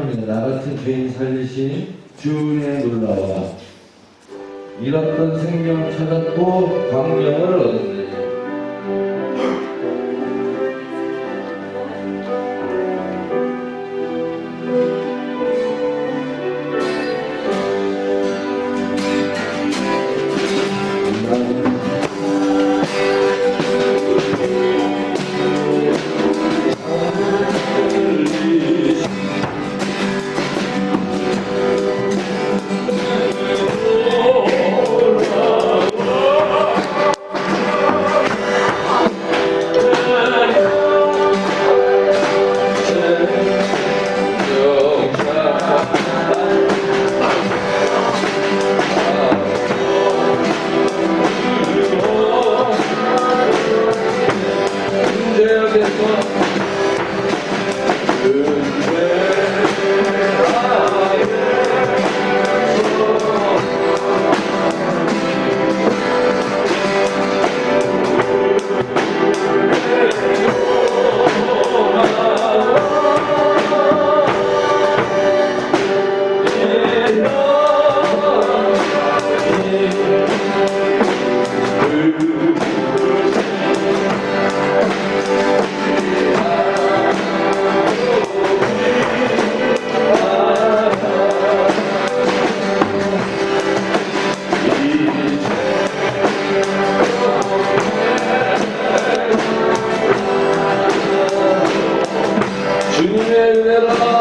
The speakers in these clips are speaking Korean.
찬양합니다. 나 같은 죄인 살리신 주의 놀라와 잃었던 생명 찾았고 광명을 얻었네. 주님의 은혜라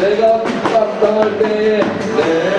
내가 핍박당할 때에 내가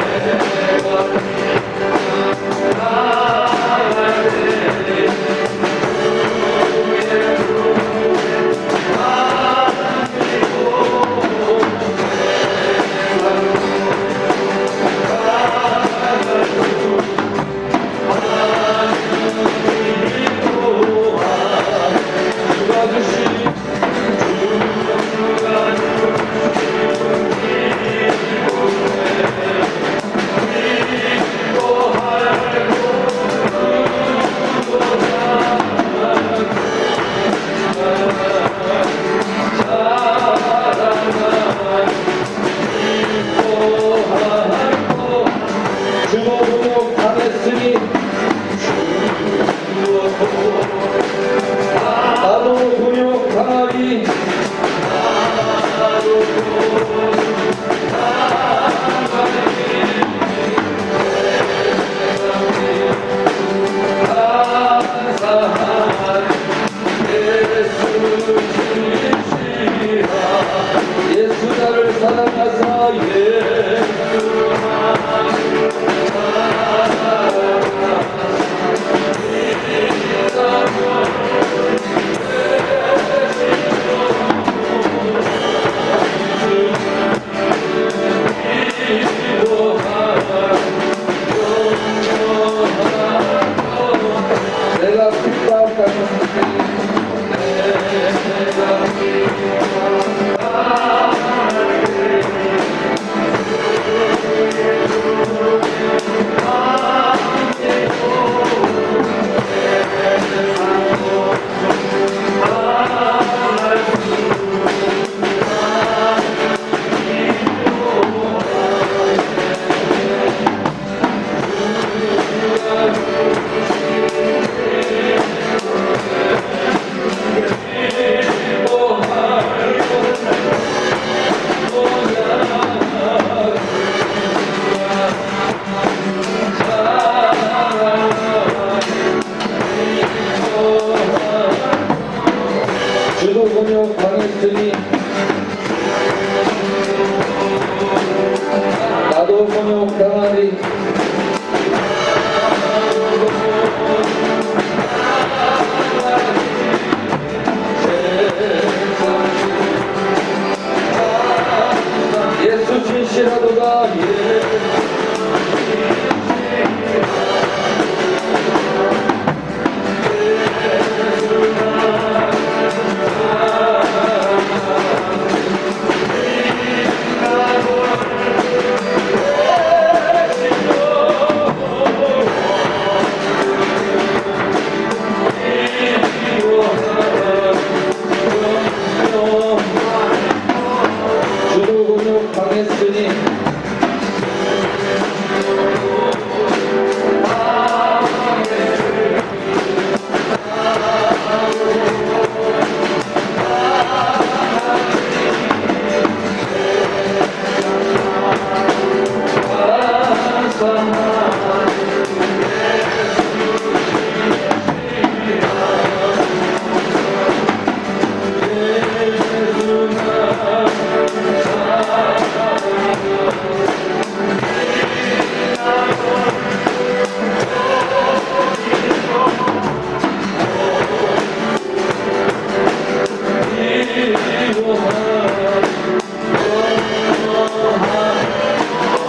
주먹으로 당했으니 나도 근육 당하리. 예수 나를 사랑하사 내가 핍박당했으니 주도 공역 당했으니 나도 공역 당하리. 예수 진실하도다. 주도 공역 당했으니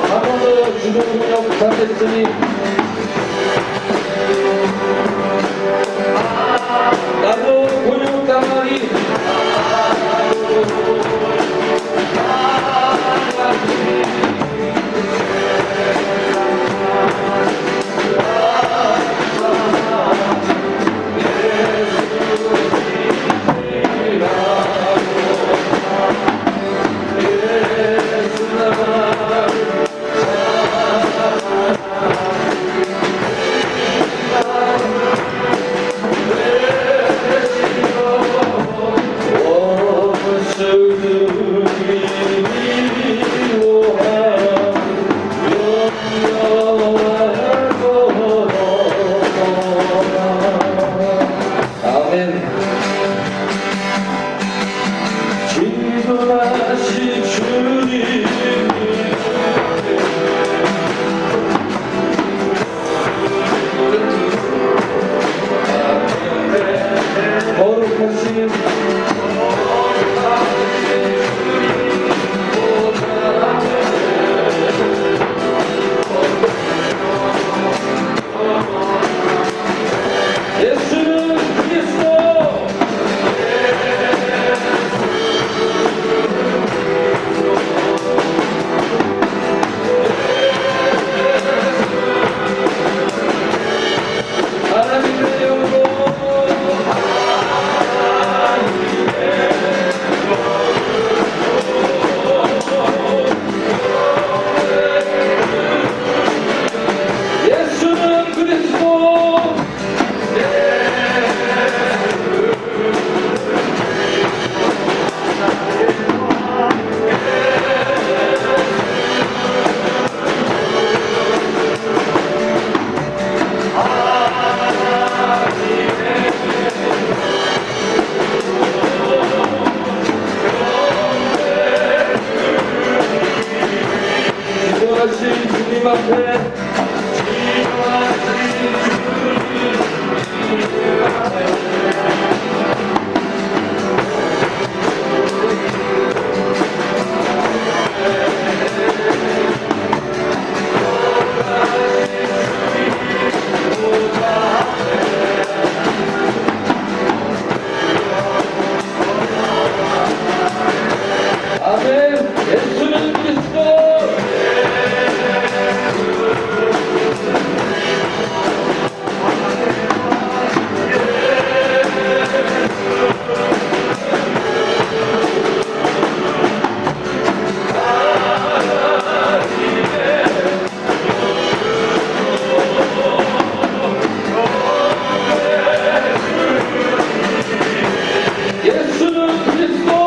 한번더 주도 공역 당했으니 나도 공역 당하리. 주님 앞에 아멘. 예수는 그리스도. 예수는 그리스도.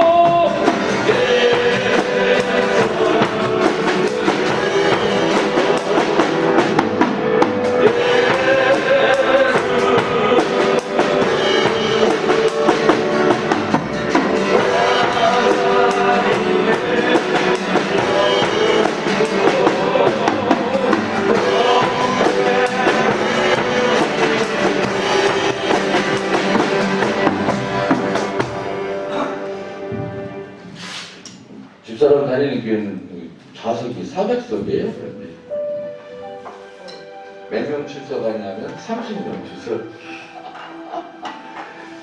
집사람 다니는 교회는 좌석이 400석이에요. 몇 명 출석하냐면 30명 출석.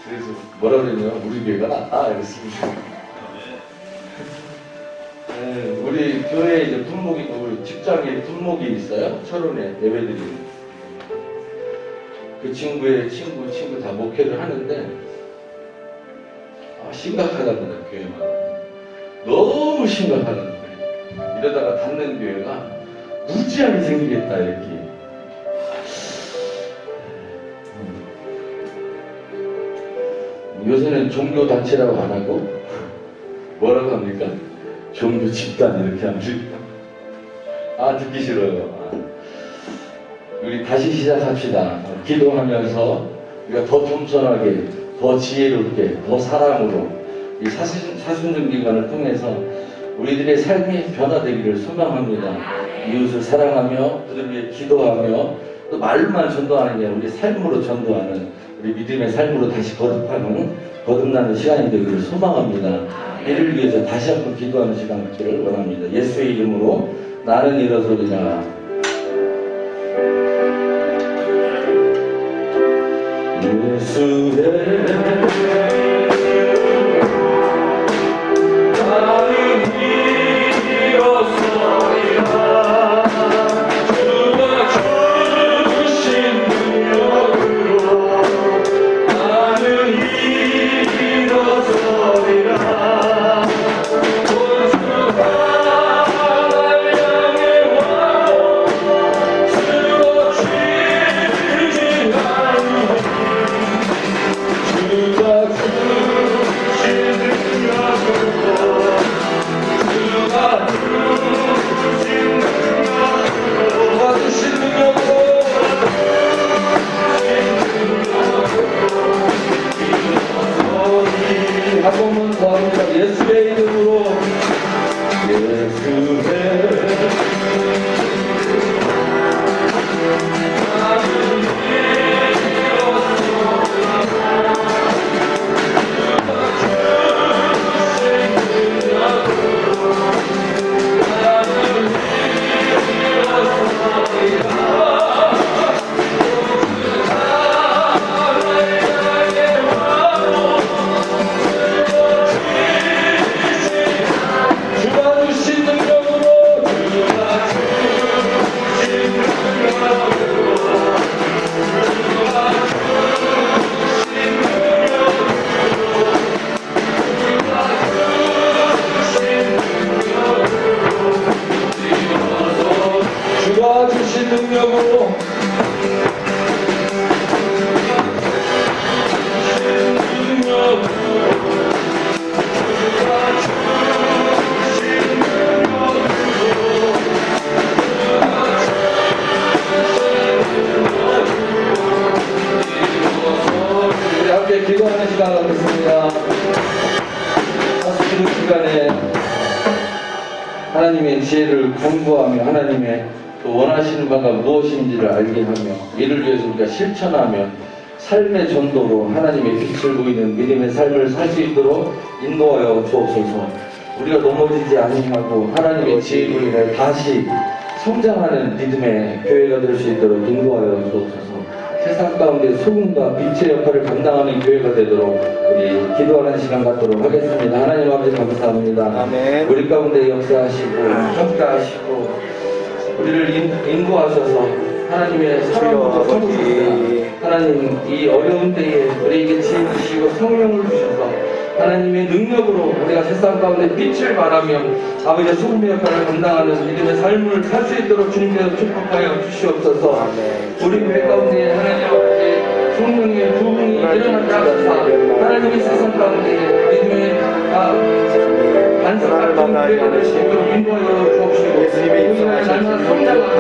그래서 뭐라 그러냐면 우리 교회가 낫다 이랬습니다. 네, 우리 교회에 이제 분목이, 우리 직장에 분목이 있어요. 철원에 예배드리는. 그 친구의 친구 다 목회를 하는데 심각하다는 거예요. 교회만 너무 심각하다는 거예요. 이러다가 닫는 교회가 무지하게 생기겠다 이렇게. 요새는 종교 단체라고 안 하고 뭐라고 합니까? 종교 집단 이렇게 합니다. 듣기 싫어요. 우리 다시 시작합시다. 기도하면서 우리가 더 겸손하게, 더 지혜롭게, 더 사랑으로 이 사순절기간을 통해서 우리들의 삶이 변화되기를 소망합니다. 이웃을 사랑하며 그들 위해 기도하며 또 말만 전도하는 게 아니라 우리 삶으로 전도하는, 우리 믿음의 삶으로 다시 거듭나는 시간이 되기를 소망합니다. 이를 위해서 다시 한번 기도하는 시간 갖기를 원합니다. 예수의 이름으로 나는 일어서리라. 예수의 한 번만 더 합니다. 예수의 이름으로. 주신 능력으로 우리 함께 기도하는 시간 갖겠습니다. 파스트 기간에 하나님의 지혜를 공부하며 하나님의 또 또 원하시는 바가 무엇인지를 알게 하며 이를 위해서 우리가 실천하며 삶의 전도로 하나님의 빛을 보이는 믿음의 삶을 살 수 있도록 인도하여 주옵소서. 우리가 넘어지지 아니하고 하나님의 지혜로 인해 다시 성장하는 믿음의 교회가 될 수 있도록 인도하여 주옵소서. 세상 가운데 소금과 빛의 역할을 감당하는 교회가 되도록 우리 기도하는 시간 갖도록 하겠습니다. 하나님 아버지 감사합니다. 아멘. 우리 가운데 역사하시고 평가하시고 우리를 인도하셔서 하나님의 사랑으로 섬기시다. 하나님 이 어려운 때에 우리에게 지혜 주시고 성령을 주셔서 하나님의 능력으로 우리가 세상 가운데 빛을 발하며 아버지의 소금의 역할을 감당하는 믿음의 삶을 살 수 있도록 주님께서 축복하여 주시옵소서. 우리 교회 가운데 하나님 아버지 성령의 부흥이 일어나게 하소서. 하나님의 세상 가운데 믿음의 반석 같은 교회가 될 수 있도록 인도하여 주옵시고 예수님의 입성하신 날마다 성장하는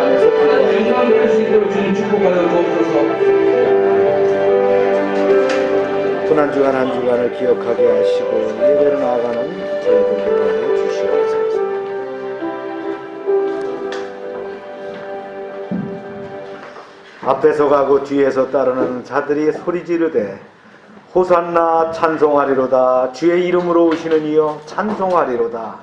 하나님 영광 될 수 있도록 주님 축복하여 주옵소서. 고난 주간 한 주간을 기억하게 하시고 예배로 나아가는 저희들에게 주시옵소서. 앞에서 가고 뒤에서 따르는 자들이 소리 지르되 호산나 찬송하리로다. 주의 이름으로 오시는 이여 찬송하리로다.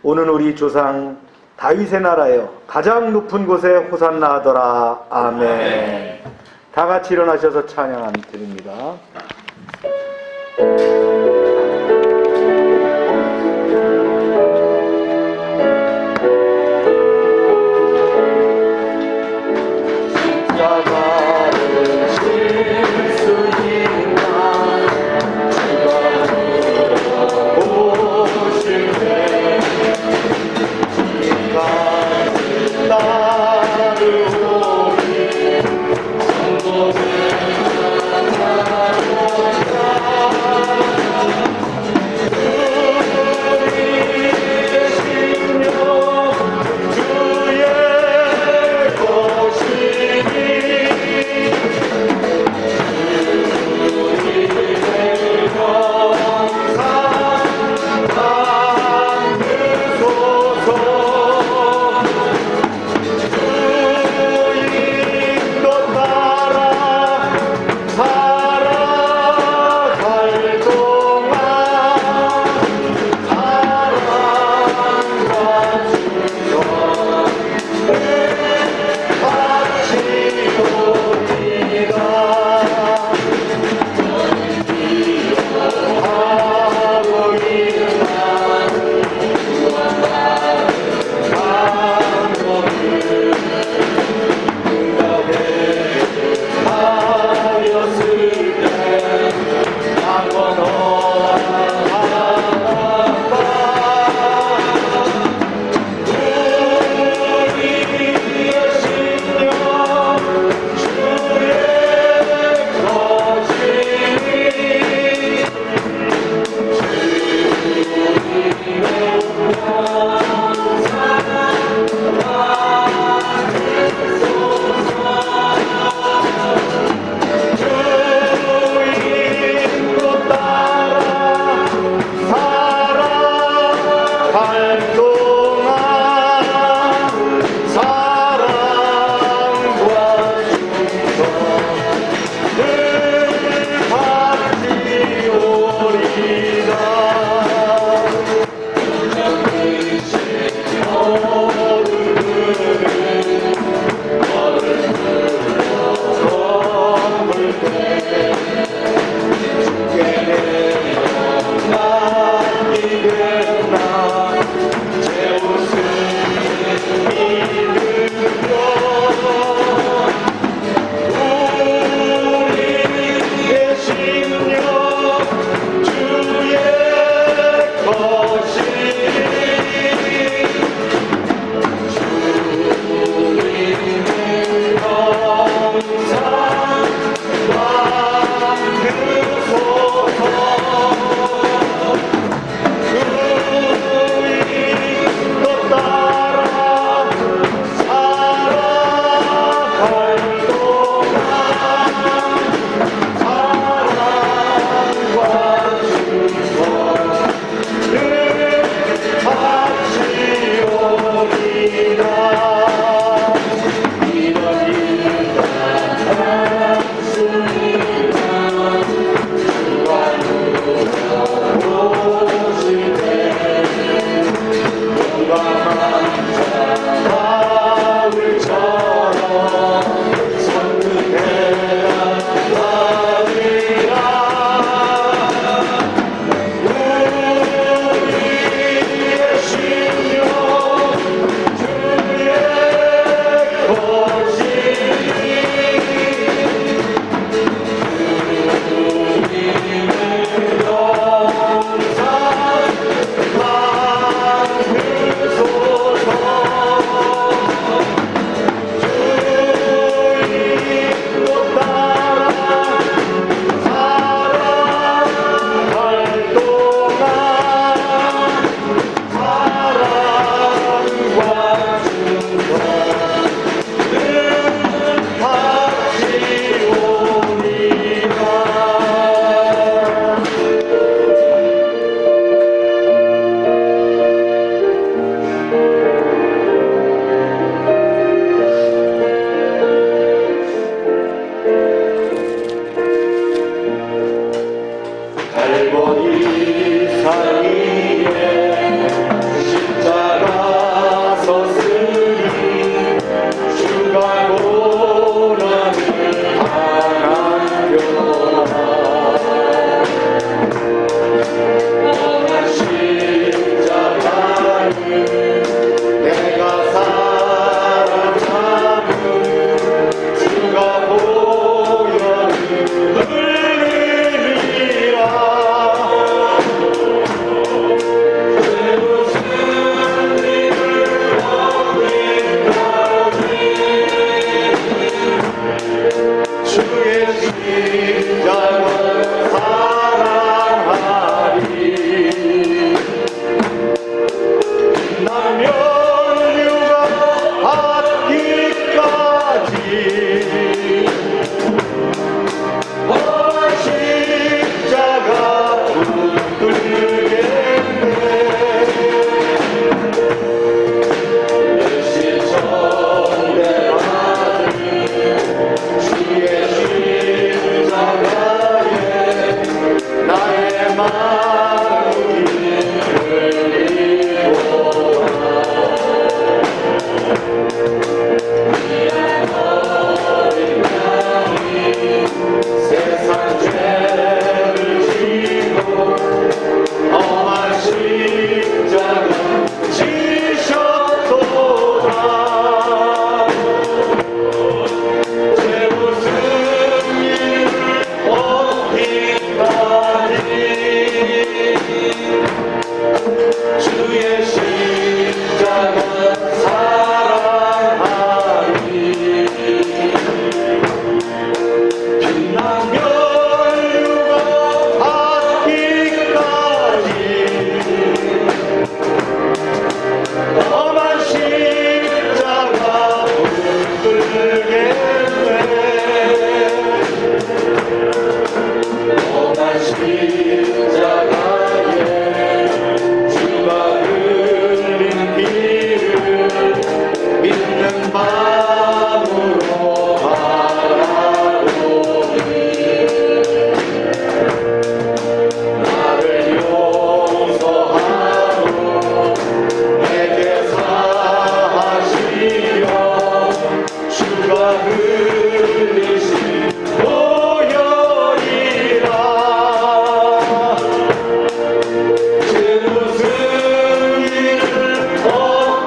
오는 우리 조상 다윗의 나라여 가장 높은 곳에 호산나 하더라. 아멘. 다 같이 일어나셔서 찬양 드립니다. 나를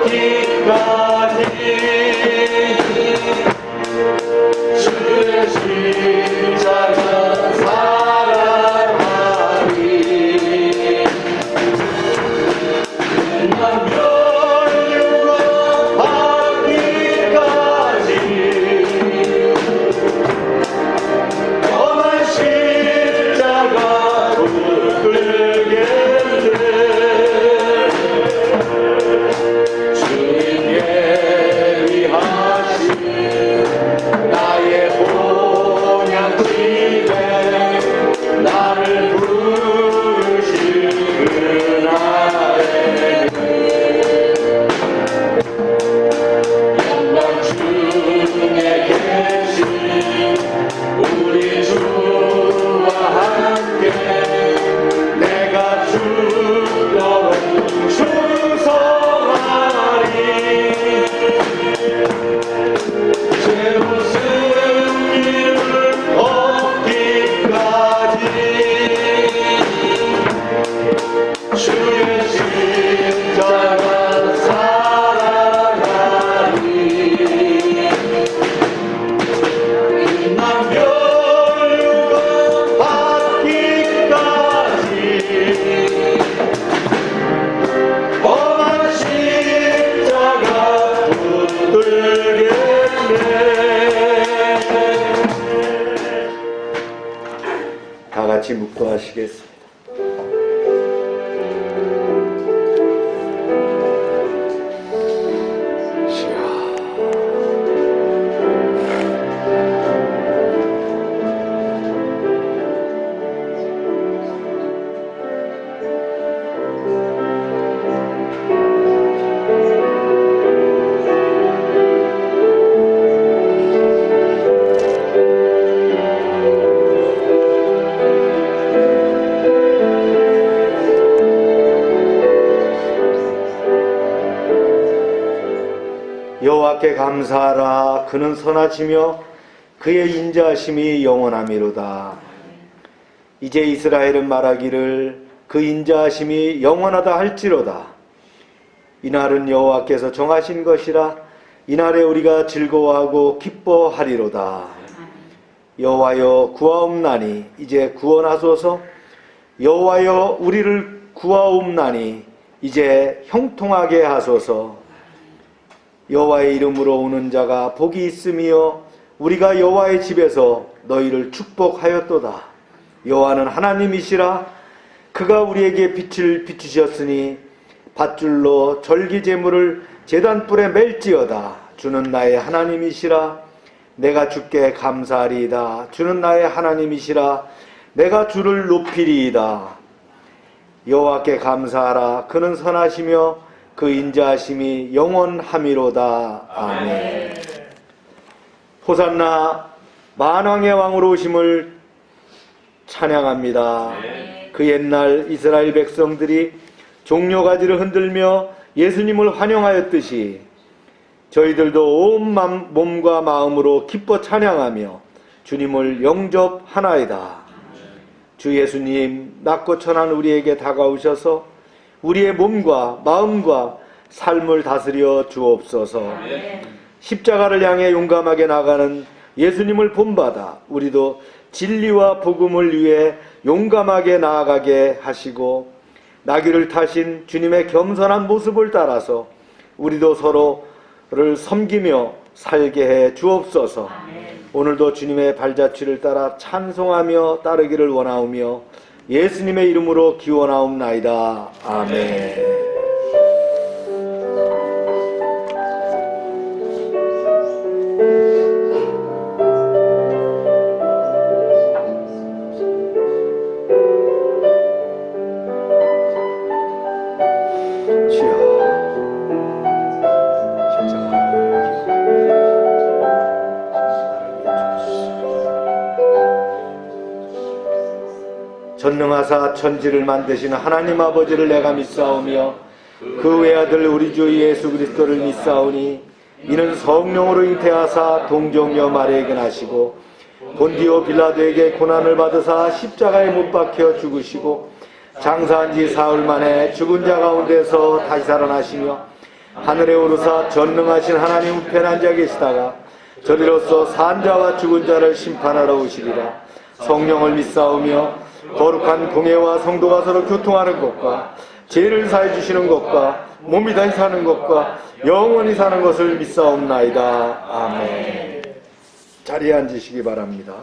얻기까지 주의 십자가 사랑하리. 난 멸류관 받기까지 험한 십자가 붙들겠네. 주님께 위하신 나의 본향집에 나를 부르신 그날에는 영광 중에 계신 우리 주와 함께 내가 죽도록 충성하리. 죄로 승리를 얻기까지 주의 십자가 사랑하리. 난 멸류관 받기까지 험한 십자가 붙들겠네. 다 같이 묵도하시겠습니다. 여호와께 감사하라. 그는 선하시며 그의 인자하심이 영원함이로다. 이제 이스라엘은 말하기를 그 인자하심이 영원하다 할지로다. 이날은 여호와께서 정하신 것이라. 이날에 우리가 즐거워하고 기뻐하리로다. 여호와여 구하옵나니 이제 구원하소서. 여호와여 우리를 구하옵나니 이제 형통하게 하소서. 여호와의 이름으로 오는 자가 복이 있으며 우리가 여호와의 집에서 너희를 축복하였도다. 여호와는 하나님이시라. 그가 우리에게 빛을 비추셨으니 밧줄로 절기제물을 제단불에 맬지어다. 주는 나의 하나님이시라. 내가 주께 감사하리이다. 주는 나의 하나님이시라. 내가 주를 높이리이다. 여호와께 감사하라. 그는 선하시며 그 인자하심이 영원함이로다. 아멘. 호산나 만왕의 왕으로 오심을 찬양합니다. 그 옛날 이스라엘 백성들이 종려가지를 흔들며 예수님을 환영하였듯이 저희들도 온 몸과 마음으로 기뻐 찬양하며 주님을 영접하나이다. 주 예수님 낮고 천한 우리에게 다가오셔서 우리의 몸과 마음과 삶을 다스려 주옵소서. 십자가를 향해 용감하게 나가는 예수님을 본받아 우리도 진리와 복음을 위해 용감하게 나아가게 하시고 나귀를 타신 주님의 겸손한 모습을 따라서 우리도 서로를 섬기며 살게 해 주옵소서. 오늘도 주님의 발자취를 따라 찬송하며 따르기를 원하오며 예수님의 이름으로 기원하옵나이다. 아멘. 전능하사 천지를 만드시는 하나님 아버지를 내가 믿사오며 그 외아들 우리 주 예수 그리스도를 믿사오니 이는 성령으로 잉태하사 동정녀 마리아에게 나시고 본디오 빌라도에게 고난을 받으사 십자가에 못 박혀 죽으시고 장사한 지 사흘 만에 죽은 자 가운데서 다시 살아나시며 하늘에 오르사 전능하신 하나님 우편에 앉아 계시다가 저리로서 산자와 죽은 자를 심판하러 오시리라. 성령을 믿사오며 거룩한 공예와 성도가 서로 교통하는 것과 죄를 사해 주시는 것과 몸이 다시 사는 것과 영원히 사는 것을 믿사옵나이다. 아멘. 자리에 앉으시기 바랍니다.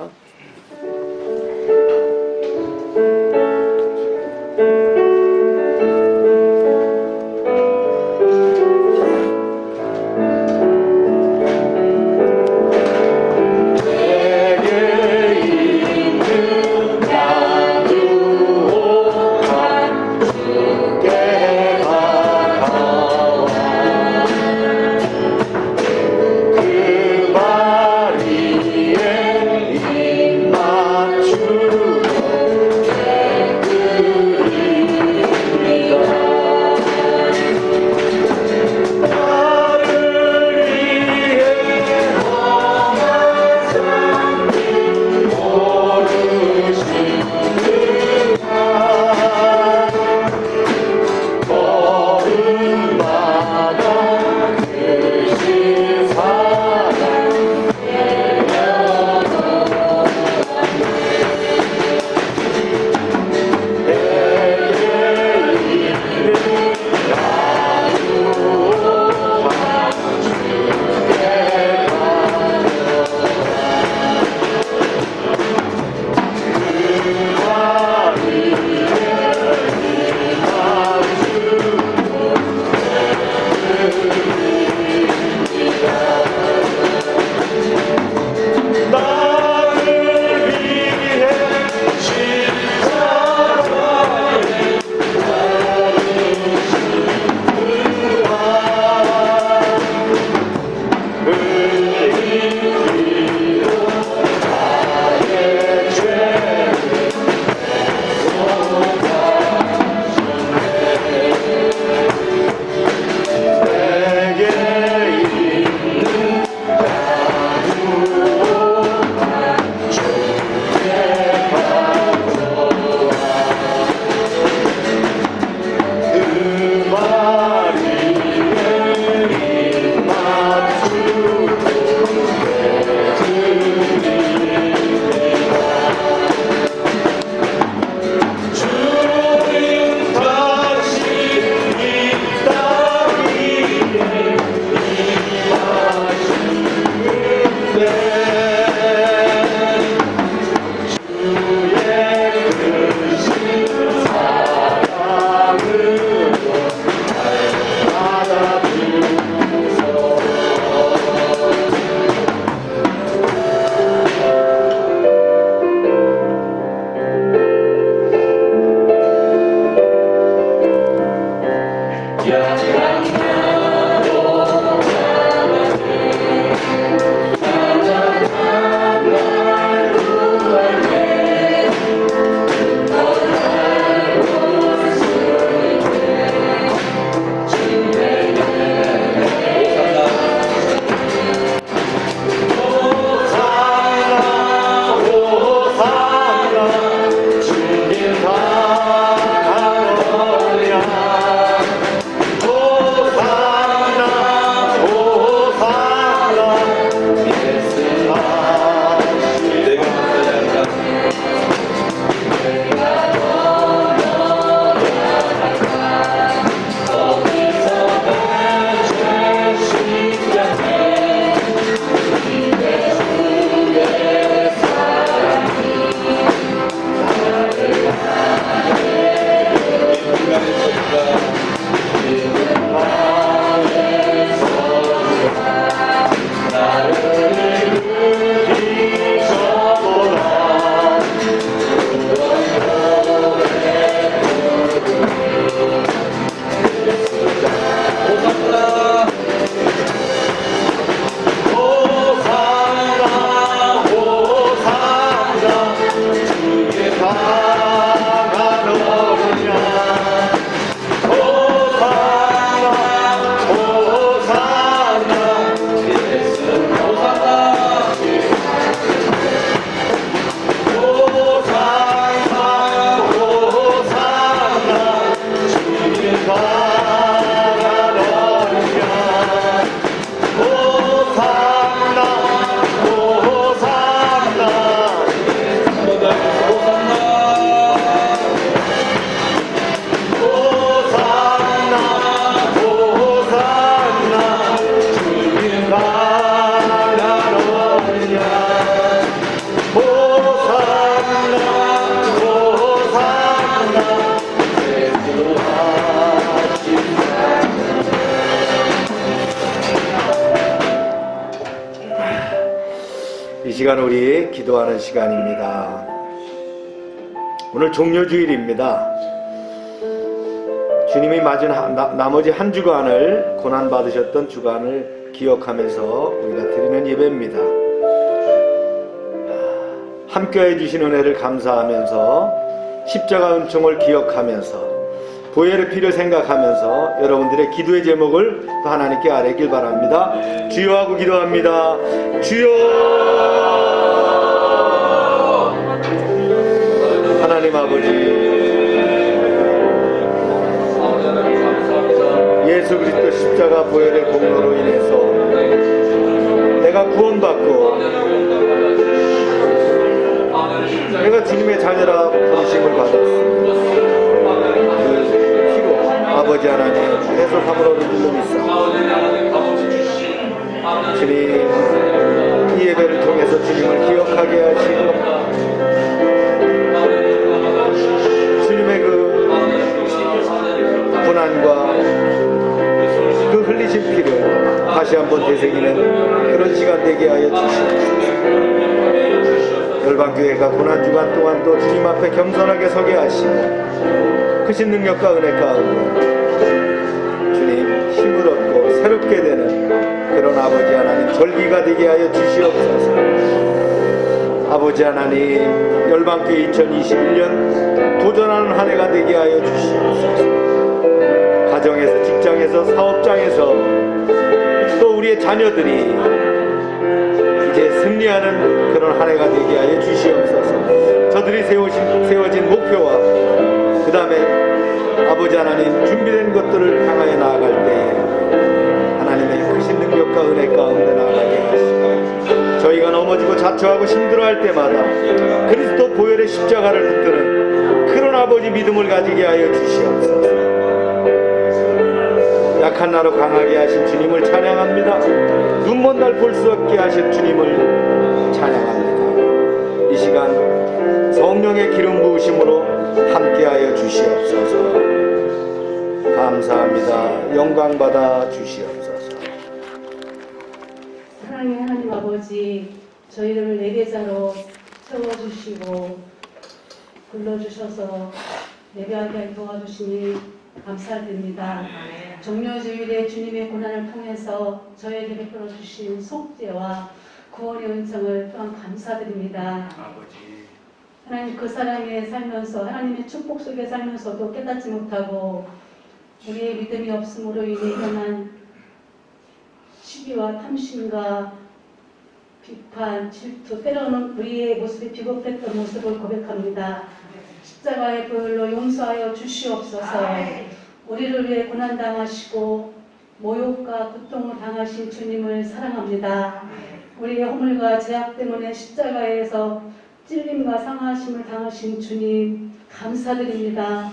시간 우리 기도하는 시간입니다. 오늘 종료주일입니다. 주님이 맞은 나머지 한 주간을 고난받으셨던 주간을 기억하면서 우리가 드리는 예배입니다. 함께해 주신 은혜를 감사하면서 십자가 은총을 기억하면서 보혈의 피를 생각하면서 여러분들의 기도의 제목을 또 하나님께 아뢰길 바랍니다. 주여 하고 기도합니다. 주여. 하나님 아버지, 예수 그리스도 십자가 보혈의 공로로 인해서 내가 구원받고 내가 주님의 자녀라 부르심을 받았습니다. 그 피로 아버지 하나님 해서 사물어를 물러있사 주님, 이 예배를 통해서 주님을 기억하게 하시고 주님의 그 고난과 그 흘리신 피를 다시 한번 되새기는 그런 시간 되게 하여 주시옵소서. 열방교회가 고난주간 동안도 주님 앞에 겸손하게 서게 하시고 크신 능력과 은혜 가운데 주님 힘을 얻고 새롭게 되는 그런 아버지 하나님 절기가 되게 하여 주시옵소서. 아버지 하나님, 열방교회 2021년 도전하는 한 해가 되게 하여 주시옵소서. 가정에서, 직장에서, 사업장에서 또 우리의 자녀들이 이제 승리하는 그런 한 해가 되게 하여 주시옵소서. 저들이 세워진 목표와 그 다음에 아버지 하나님 준비된 것들을 향하여 나아갈 때에 하나님의 크신 능력과 은혜 가운데 나아가게 하시고 저희가 넘어지고 자초하고 힘들어할 때마다 그리스도 보혈의 십자가를 붙드는 그런 아버지 믿음을 가지게 하여 주시옵소서. 약한 나로 강하게 하신 주님을 찬양합니다. 눈먼 날 볼 수 없게 하신 주님을 찬양합니다. 이 시간 성령의 기름 부으심으로 함께하여 주시옵소서. 감사합니다. 영광 받아 주시옵소서. 사랑의 하나님 아버지, 저희를 내계자로 세워주시고 불러주셔서 예배하게 도와주시니 감사드립니다. 종료주일에 주님의 고난을 통해서 저에게 베풀어 주신 속죄와 구원의 은총을 또한 감사드립니다. 하나님, 그 사랑에 살면서 하나님의 축복 속에 살면서도 깨닫지 못하고 우리의 믿음이 없음으로 인해 일어난 시기와 탐심과 비판, 질투, 때로는 우리의 모습이 비겁했던 모습을 고백합니다. 십자가의 보혈로 용서하여 주시옵소서. 우리를 위해 고난당하시고 모욕과 고통을 당하신 주님을 사랑합니다. 우리의 허물과 죄악 때문에 십자가에서 찔림과 상하심을 당하신 주님 감사드립니다.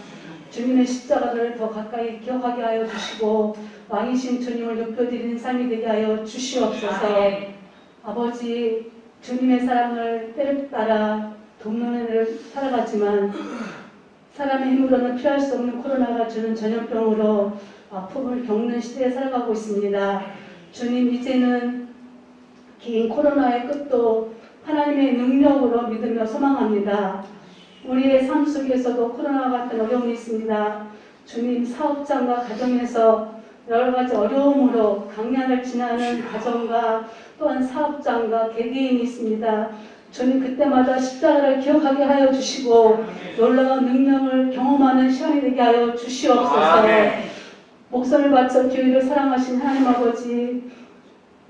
주님의 십자가를 더 가까이 기억하게 하여 주시고 왕이신 주님을 높여드리는 삶이 되게 하여 주시옵소서. 아버지, 주님의 사랑을 때를 따라 돕는 일을 살아가지만 사람의 힘으로는 피할 수 없는 코로나가 주는 전염병으로 아픔을 겪는 시대에 살아가고 있습니다. 주님, 이제는 긴 코로나의 끝도 하나님의 능력으로 믿으며 소망합니다. 우리의 삶 속에서도 코로나 같은 어려움이 있습니다. 주님, 사업장과 가정에서 여러 가지 어려움으로 강약을 지나는 가정과 또한 사업장과 개개인이 있습니다. 주님, 그때마다 십자가를 기억하게 하여 주시고 놀라운 능력을 경험하는 시간이 되게 하여 주시옵소서. 목숨을 바쳐 교회를 사랑하신 하나님 아버지,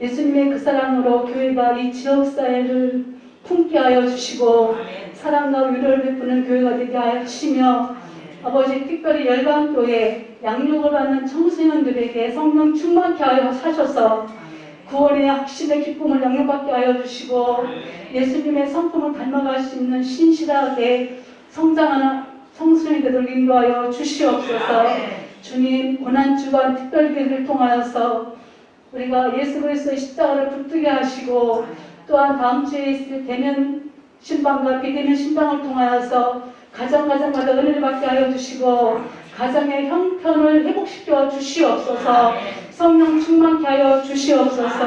예수님의 그 사랑으로 교회가 이 지역사회를 품게 하여 주시고 사랑과 위로를 베푸는 교회가 되게 하시며 아버지, 특별히 열방교회 양육을 받는 청소년들에게 성령 충만케 하여 하셔서 구원의 확신의 기쁨을 양육받게 하여 주시고 예수님의 성품을 닮아갈 수 있는 신실하게 성장하는 성수이 되도록 인도하여 주시옵소서. 주님, 고난주간 특별기를 통하여서 우리가 예수 그리스도의 십자가를 붙들게 하시고 또한 다음 주에 있을 대면 신방과 비대면 신방을 통하여서 가정마다 은혜를 받게 하여 주시고 가정의 형편을 회복시켜 주시옵소서. 성령 충만케 하여 주시옵소서.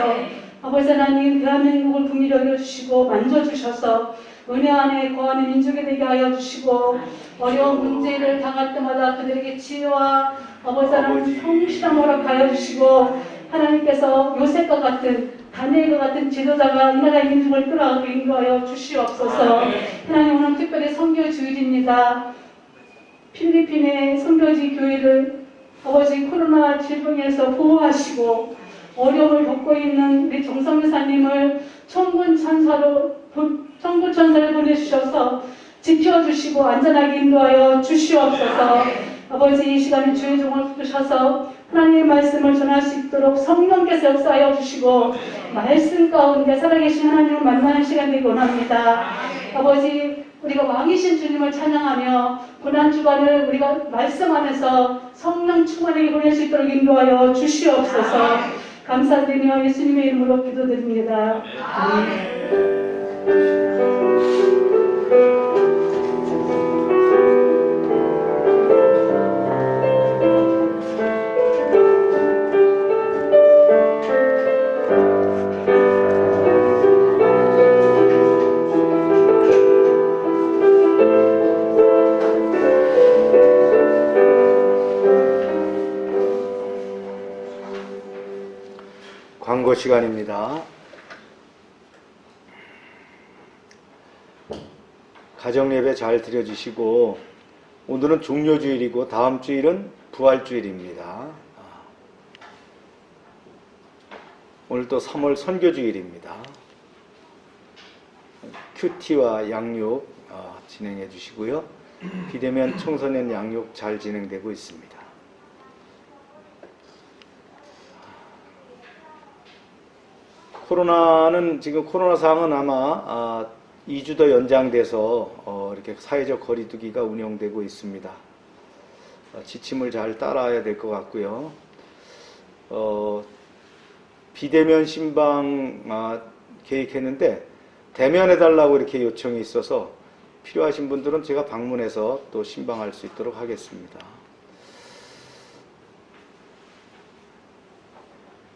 아버지 하나님, 대한민국을 긍휼히 여겨주시고 만져주셔서 은혜 안에 거하는 민족이 되게 하여 주시고, 어려운 문제를 당할 때마다 그들에게 치유와 아버지 하나님 성실함 허락하여 주시고, 하나님께서 요셉과 같은 다니엘과 같은 지도자가 이 나라의 민족을 끌어가고 인도하여 주시옵소서. 하나님, 오늘 특별히 선교주일입니다. 필리핀의 선교지 교회를 아버지 코로나 질병에서 보호하시고, 어려움을 겪고 있는 우리 정성유사님을 천군천사를 보내주셔서 지켜주시고 안전하게 인도하여 주시옵소서. 아버지, 이 시간에 주의 종을 부르셔서 하나님의 말씀을 전할 수 있도록 성령께서 역사하여 주시고, 말씀 가운데 살아계신 하나님을 만나는 시간 되기 원합니다. 아버지, 우리가 왕이신 주님을 찬양하며 고난주간을 우리가 말씀 안에서 성령 충만하게 보낼 수 있도록 인도하여 주시옵소서. 감사드리며 예수님의 이름으로 기도드립니다. 아멘. 광고 시간입니다. 가정예배 잘 드려주시고, 오늘은 종료주일이고 다음 주일은 부활주일입니다. 오늘 또 3월 선교주일입니다. 큐티와 양육 진행해 주시고요. 비대면 청소년 양육 잘 진행되고 있습니다. 지금 코로나 상황은 아마 2주 더 연장돼서 이렇게 사회적 거리두기가 운영되고 있습니다. 지침을 잘 따라야 될 것 같고요. 비대면 신방 계획했는데 대면해달라고 이렇게 요청이 있어서 필요하신 분들은 제가 방문해서 또 신방할 수 있도록 하겠습니다.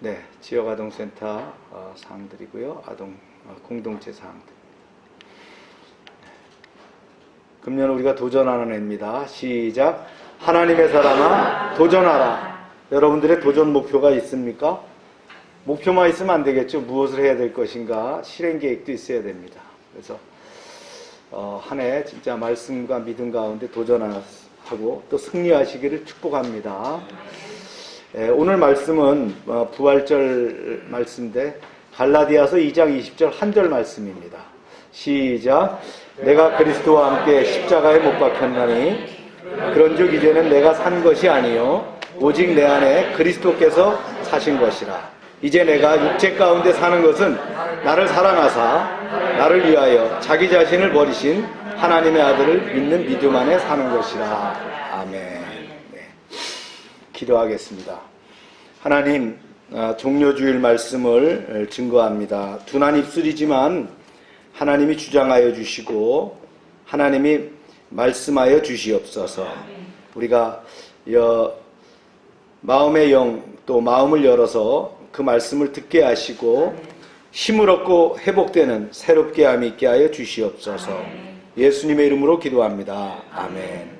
네, 지역아동센터 사항들이고요. 공동체 사항들. 금년 우리가 도전하는 해입니다. 시작. 하나님의 사람아, 도전하라. 여러분들의 도전 목표가 있습니까? 목표만 있으면 안 되겠죠. 무엇을 해야 될 것인가, 실행 계획도 있어야 됩니다. 그래서 한 해 진짜 말씀과 믿음 가운데 도전하고 또 승리하시기를 축복합니다. 오늘 말씀은 부활절 말씀인데 갈라디아서 2장 20절 한 절 말씀입니다. 시작. 내가 그리스도와 함께 십자가에 못 박혔나니 그런즉 이제는 내가 산 것이 아니요 오직 내 안에 그리스도께서 사신 것이라. 이제 내가 육체 가운데 사는 것은 나를 사랑하사 나를 위하여 자기 자신을 버리신 하나님의 아들을 믿는 믿음 안에 사는 것이라. 아멘. 기도하겠습니다. 하나님, 종료주일 말씀을 증거합니다. 둔한 입술이지만 하나님이 주장하여 주시고 하나님이 말씀하여 주시옵소서. 우리가 마음의 영 또 마음을 열어서 그 말씀을 듣게 하시고 힘을 얻고 회복되는 새롭게 함이 있게 하여 주시옵소서. 예수님의 이름으로 기도합니다. 아멘.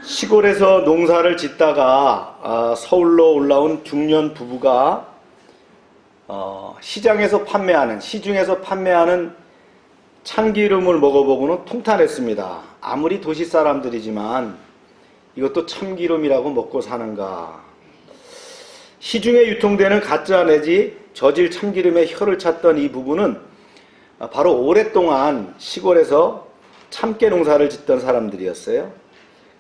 시골에서 농사를 짓다가 서울로 올라온 중년 부부가 시중에서 판매하는 참기름을 먹어보고는 통탄했습니다. 아무리 도시 사람들이지만 이것도 참기름이라고 먹고 사는가. 시중에 유통되는 가짜 내지 저질 참기름에 혀를 찼던 이 부부는 바로 오랫동안 시골에서 참깨 농사를 짓던 사람들이었어요.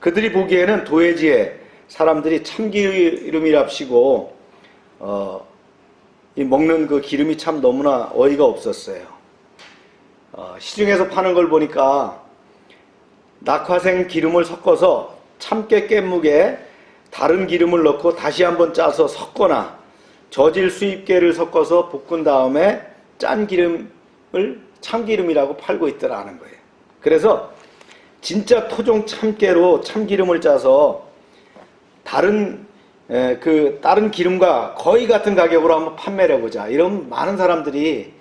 그들이 보기에는 도회지에 사람들이 참기름이랍시고 먹는 그 기름이 참 너무나 어이가 없었어요. 시중에서 파는 걸 보니까 낙화생 기름을 섞어서 참깨 깻묵에 다른 기름을 넣고 다시 한번 짜서 섞거나 저질 수입깨를 섞어서 볶은 다음에 짠 기름을 참기름이라고 팔고 있더라는 거예요. 그래서 진짜 토종 참깨로 참기름을 짜서 다른 그 다른 기름과 거의 같은 가격으로 한번 판매를 해보자. 이런 많은 사람들이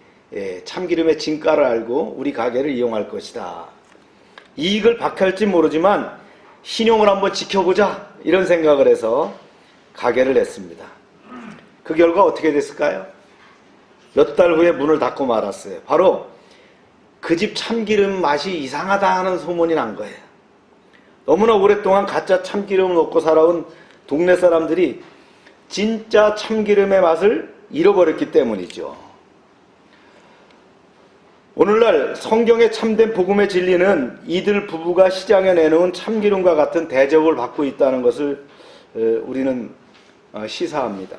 참기름의 진가를 알고 우리 가게를 이용할 것이다. 이익을 박할지 모르지만 신용을 한번 지켜보자 이런 생각을 해서 가게를 냈습니다. 그 결과 어떻게 됐을까요? 몇 달 후에 문을 닫고 말았어요. 바로 그 집 참기름 맛이 이상하다 하는 소문이 난 거예요. 너무나 오랫동안 가짜 참기름을 먹고 살아온 동네 사람들이 진짜 참기름의 맛을 잃어버렸기 때문이죠. 오늘날 성경의 참된 복음의 진리는 이들 부부가 시장에 내놓은 참기름과 같은 대접을 받고 있다는 것을 우리는 시사합니다.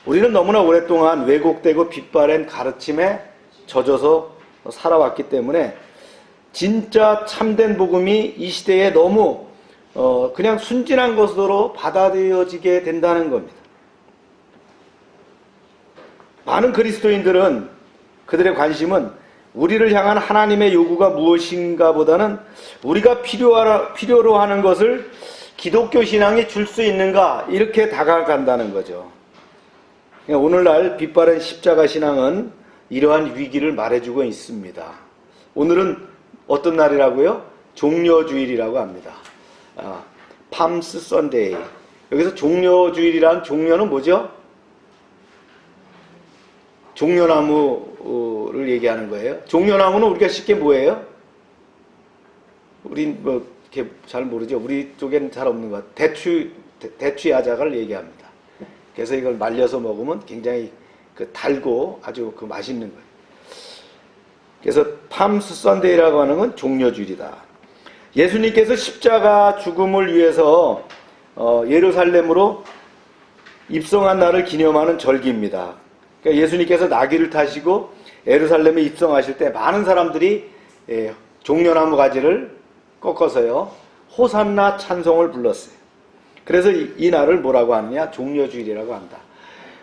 우리는 너무나 오랫동안 왜곡되고 빗바랜 가르침에 젖어서 살아왔기 때문에 진짜 참된 복음이 이 시대에 너무 그냥 순진한 것으로 받아들여지게 된다는 겁니다. 많은 그리스도인들은 그들의 관심은 우리를 향한 하나님의 요구가 무엇인가 보다는 우리가 필요로 하는 것을 기독교 신앙이 줄 수 있는가 이렇게 다가간다는 거죠. 오늘날 빛바랜 십자가 신앙은 이러한 위기를 말해주고 있습니다. 오늘은 어떤 날이라고요? 종려주일이라고 합니다. 팜스 선데이. 여기서 종려주일이라는 종려는 뭐죠? 종려나무를 얘기하는 거예요. 종려나무는 우리가 쉽게 뭐예요? 우린 뭐 이렇게 잘 모르죠. 우리 쪽에는 잘 없는 것 같아요. 대추야자를 얘기합니다. 그래서 이걸 말려서 먹으면 굉장히 달고 아주 맛있는 거예요. 그래서 팜스 선데이라고 하는 건 종려주일이다. 예수님께서 십자가 죽음을 위해서 예루살렘으로 입성한 날을 기념하는 절기입니다. 그러니까 예수님께서 나귀를 타시고 예루살렘에 입성하실 때 많은 사람들이 종려나무 가지를 꺾어서요 호산나 찬송을 불렀어요. 그래서 이 날을 뭐라고 하느냐? 종려주일이라고 한다.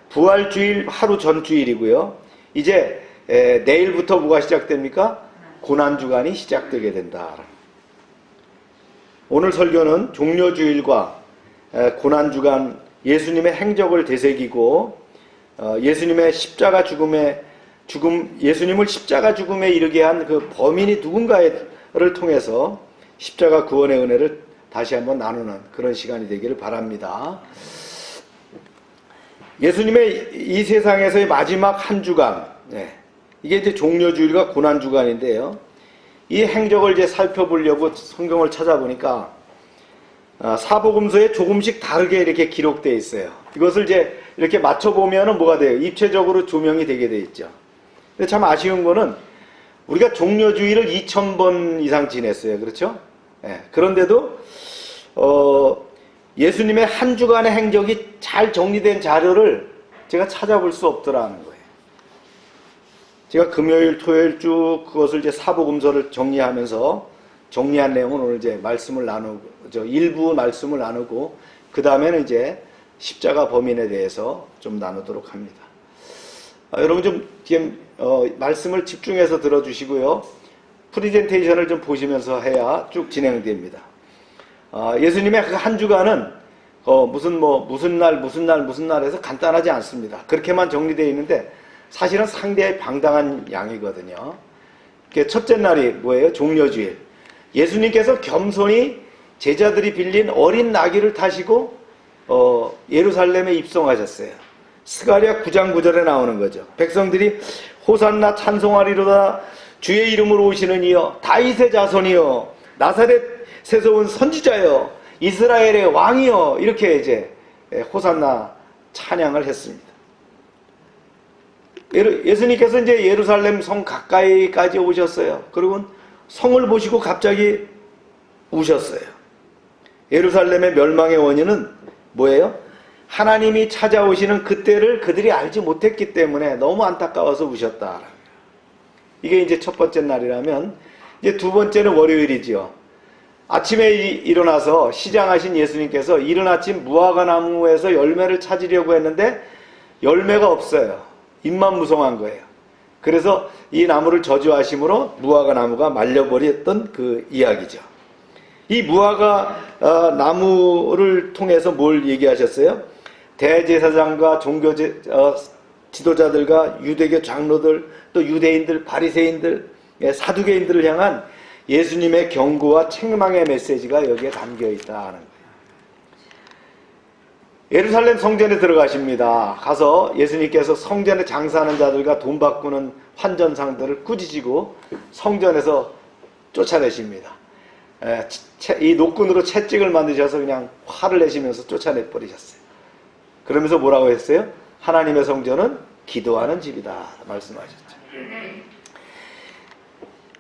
부활주일 하루 전 주일이고요. 이제 내일부터 뭐가 시작됩니까? 고난주간이 시작되게 된다. 오늘 설교는 종려주일과 고난주간 예수님의 행적을 되새기고 예수님의 십자가 예수님을 십자가 죽음에 이르게 한 그 범인이 누군가를 통해서 십자가 구원의 은혜를 다시 한번 나누는 그런 시간이 되기를 바랍니다. 예수님의 이 세상에서의 마지막 한 주간, 이게 이제 종려주일과 고난주간인데요. 이 행적을 이제 살펴보려고 성경을 찾아보니까 사복음서에 조금씩 다르게 이렇게 기록되어 있어요. 이것을 이제 이렇게 맞춰보면은 뭐가 돼요? 입체적으로 조명이 되게 돼 있죠. 근데 참 아쉬운 거는 우리가 종려주일을 2000번 이상 지냈어요. 그렇죠? 그런데도 예수님의 한 주간의 행적이 잘 정리된 자료를 제가 찾아볼 수 없더라는 거예요. 제가 금요일, 토요일 쭉 그것을 이제 사복음서를 정리하면서 정리한 내용은 오늘 이제 말씀을 나누고, 일부 말씀을 나누고, 그 다음에는 이제 십자가 범인에 대해서 좀 나누도록 합니다. 여러분 좀 지금 말씀을 집중해서 들어주시고요. 프리젠테이션을 좀 보시면서 해야 쭉 진행됩니다. 예수님의 그 한 주간은 무슨 날 해서 간단하지 않습니다. 그렇게만 정리되어 있는데 사실은 상당히 방당한 양이거든요. 첫째 날이 뭐예요? 종려주일. 예수님께서 겸손히 제자들이 빌린 어린 나귀를 타시고 예루살렘에 입성하셨어요. 스가랴 9장 9절에 나오는 거죠. 백성들이 호산나 찬송하리로다 주의 이름으로 오시는 이여 다윗의 자손이여 나사렛에서 온 선지자여 이스라엘의 왕이여 이렇게 이제 호산나 찬양을 했습니다. 예수님께서 이제 예루살렘 성 가까이까지 오셨어요. 그리고 성을 보시고 갑자기 우셨어요. 예루살렘의 멸망의 원인은 뭐예요? 하나님이 찾아오시는 그때를 그들이 알지 못했기 때문에 너무 안타까워서 우셨다. 이게 이제 첫 번째 날이라면 이제 두 번째는 월요일이지요. 아침에 일어나서 시장하신 예수님께서 이른 아침 무화과 나무에서 열매를 찾으려고 했는데 열매가 없어요. 입만 무성한 거예요. 그래서 이 나무를 저주하심으로 무화과 나무가 말려버렸던 그 이야기죠. 이 무화과 나무를 통해서 뭘 얘기하셨어요? 대제사장과 지도자들과 유대교 장로들, 또 유대인들, 바리새인들, 사두개인들을 향한 예수님의 경고와 책망의 메시지가 여기에 담겨 있다는 거예요. 예루살렘 성전에 들어가십니다. 가서 예수님께서 성전에 장사하는 자들과 돈 바꾸는 환전상들을 꾸짖으시고 성전에서 쫓아내십니다. 이 노끈으로 채찍을 만드셔서 그냥 화를 내시면서 쫓아내 버리셨어요. 그러면서 뭐라고 했어요? 하나님의 성전은 기도하는 집이다 말씀하셨죠.